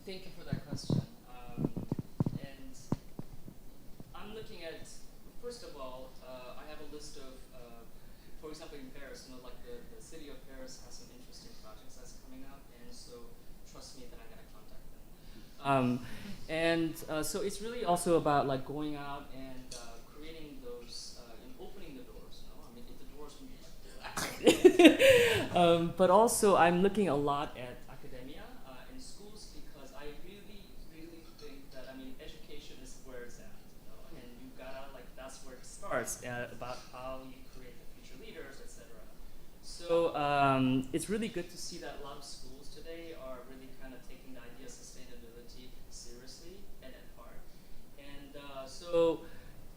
Thank you for that question. And I'm looking at, first of all, I have a list of, for example, in Paris, you know, like the city of Paris has some interesting projects that's coming up, and so trust me that I'm gonna contact them. So it's really also about like going out and creating those and opening the doors. You know, I mean, if the doors can be like but also I'm looking a lot at academia and schools because I really, really think that education is where it's at. You know, and you gotta that's where it starts about how you create the future leaders, etc. So it's really good to see that a lot of schools today are really kind of taking the idea of sustainability seriously and at heart. And so,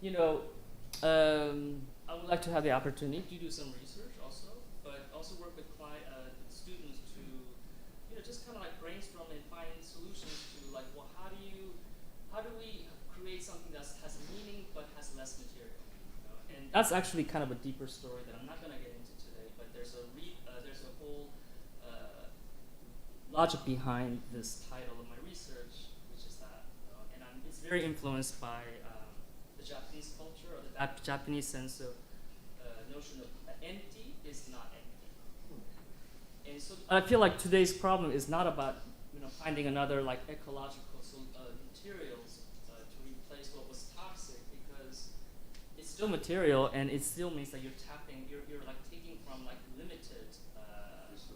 you know, I would like to have the opportunity to do some research also, but also work with students to, you know, just kind of like brainstorm and find solutions to like, well, how do we create something that has meaning but has less material? You know? And that's actually kind of a deeper story that I'm not going to get into today, but there's a whole logic behind this title of my research, which is that, and it's very influenced by the Japanese culture or the Japanese sense of notion of empty is not empty. And so I feel like today's problem is not about finding another like ecological materials to replace what was toxic, because it's still material and it still means that you're like taking from like limited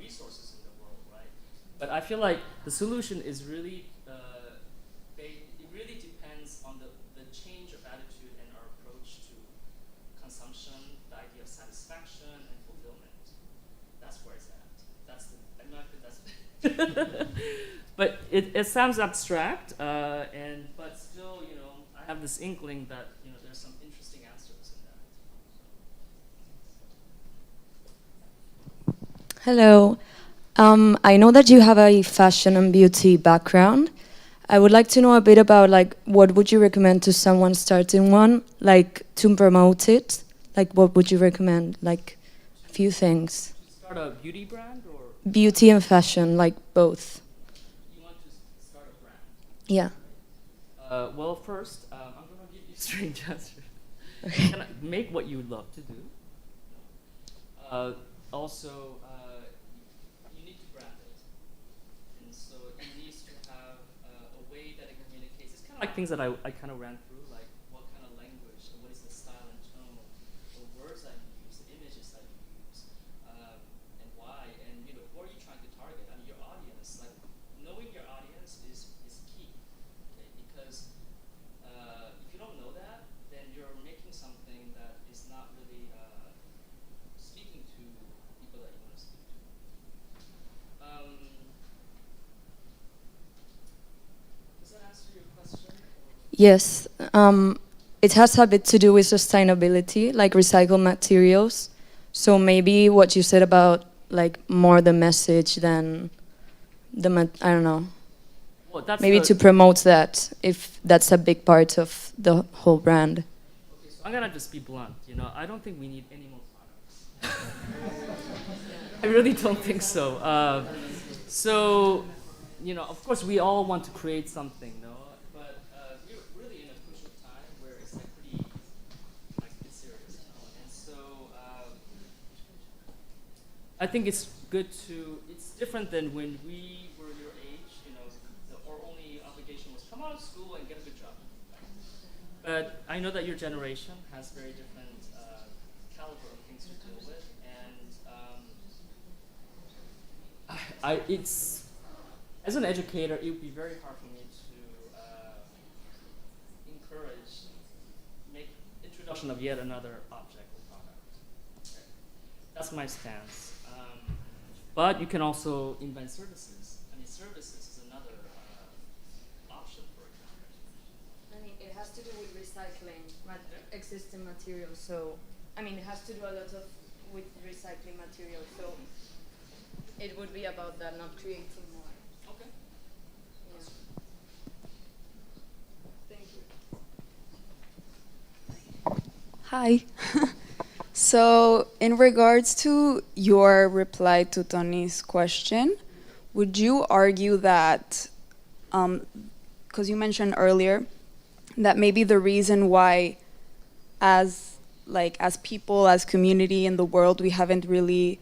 resources in the world, right? But I feel like the solution is really it really depends on the change of attitude and our approach to consumption, the idea of satisfaction and fulfillment. That's where it's at. I'm not good. But it sounds abstract, but still, you know, I have this inkling that there's some interesting answers in that. Hello. I know that you have a fashion and beauty background. I would like to know a bit about like what would you recommend to someone starting one, like to promote it? Like what would you recommend? Like a few things. Start a beauty brand or beauty and fashion, like both. You want to start a brand? Yeah. Well, first, I'm going to give you a strange answer. Okay. Kind of make what you love to do. Also, you need to brand it. And so it needs to have a way that it communicates. It's kind of like things that I kind of ran through, like what kind of language, and what is the style and tone, the words that you use, the images that you use, and why, and who are you trying to target? I mean, your audience. Like knowing your audience is key, okay? Because if you don't know that, then you're making something that is not really speaking to people that you want to speak to. Does that answer your question? Yes. It has a bit to do with sustainability, like recycled materials. So maybe what you said about like more the message than I don't know. Well, that's maybe to promote that, if that's a big part of the whole brand. Okay, so I'm gonna just be blunt. You know, I don't think we need any more products. I really don't think so. So, you know, of course, we all want to create something, no? But we're really in a crucial time where it's like pretty, like it's serious, you know? And so, I think it's good to. It's different than when we were your age. You know, our only obligation was come out of school and get a good job. But I know that your generation has very different caliber of things to deal with, and it's as an educator, it would be very hard for me to encourage make introduction of yet another object or product. Okay. That's my stance. But you can also invent services. I mean, services is another option, for example. to do with recycling existing materials. So, I mean, it has to do a lot of with recycling materials. So, it would be about that, not creating more. Okay. Yeah. Thank you. Hi. So, in regards to your reply to Tony's question, would you argue that, because you mentioned earlier, that maybe the reason why, as people, as community in the world, we haven't really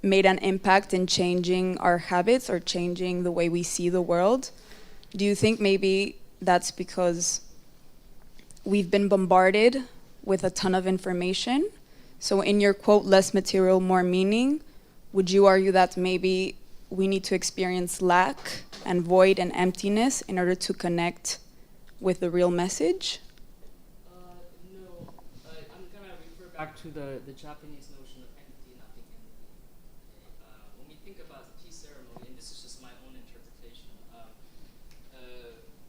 made an impact in changing our habits or changing the way we see the world? Do you think maybe that's because we've been bombarded with a ton of information? So in your quote, less material, more meaning, would you argue that maybe we need to experience lack and void and emptiness in order to connect with the real message? No, I'm gonna refer back to the Japanese notion of empty, nothing empty. When we think about the tea ceremony, and this is just my own interpretation,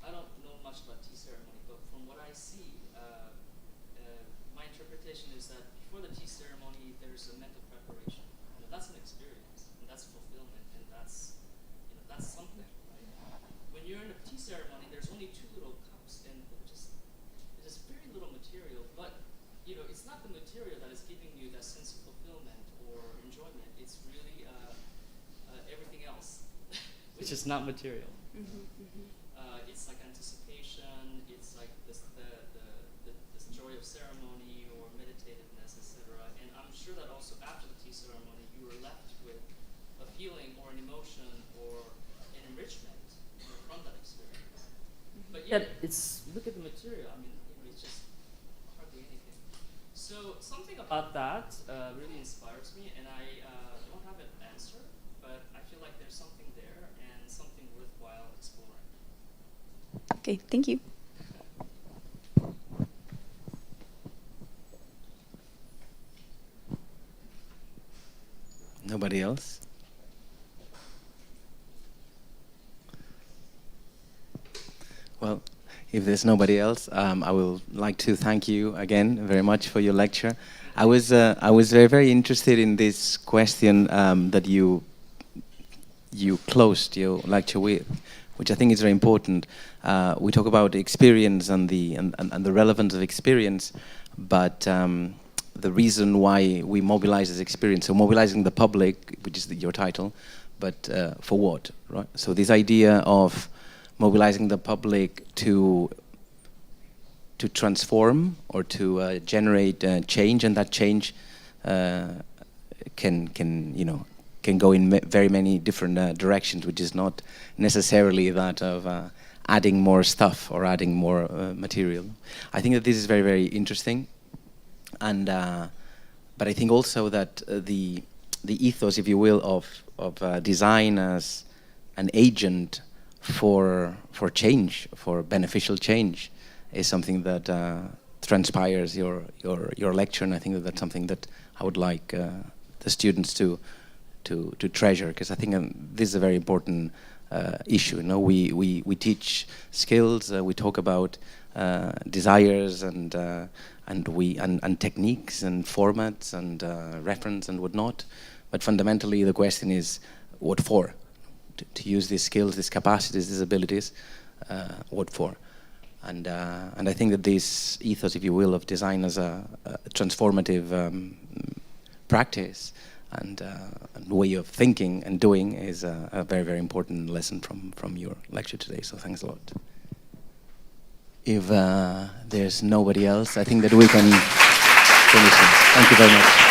I don't know much about tea ceremony, but from what I see, my interpretation is that before the tea ceremony, there's a mental preparation. That's an experience, and that's fulfillment, and that's something, right? When you're in a tea ceremony, there's only two little cups, and there's very little material, but it's not the material that is giving you that sense of fulfillment or enjoyment. It's really everything else, which is not material. It's like anticipation. It's like the joy of ceremony or meditativeness, etc. And I'm sure that also after the tea ceremony, you were left with a feeling or an emotion or an enrichment from that experience. But yet, look at the material. I mean, it's just hardly anything. So something about that really inspires me, and I don't have an answer, but I feel like there's something there and something worthwhile exploring. Okay, thank you. Nobody else? Well, if there's nobody else, I will like to thank you again very much for your lecture. I was very, very interested in this question that you closed your lecture with, which I think is very important. We talk about experience and the relevance of experience, but the reason why we mobilize this experience, so mobilizing the public, which is your title, but for what, right? So this idea of mobilizing the public to transform or to generate change, and that change can go in very many different directions, which is not necessarily that of adding more stuff or adding more material. I think that this is very, very interesting, and but I think also that the ethos, if you will, of design as an agent for change, for beneficial change, is something that transpires your lecture, and I think that that's something that I would like the students to treasure, because I think this is a very important issue. We teach skills, we talk about desires and techniques and formats and reference and whatnot, but fundamentally the question is what for? To use these skills, these capacities, these abilities, what for? And I think that this ethos, if you will, of design as a transformative practice and way of thinking and doing is a very, very important lesson from your lecture today. So thanks a lot. If there's nobody else, I think that we can finish. Thank you very much.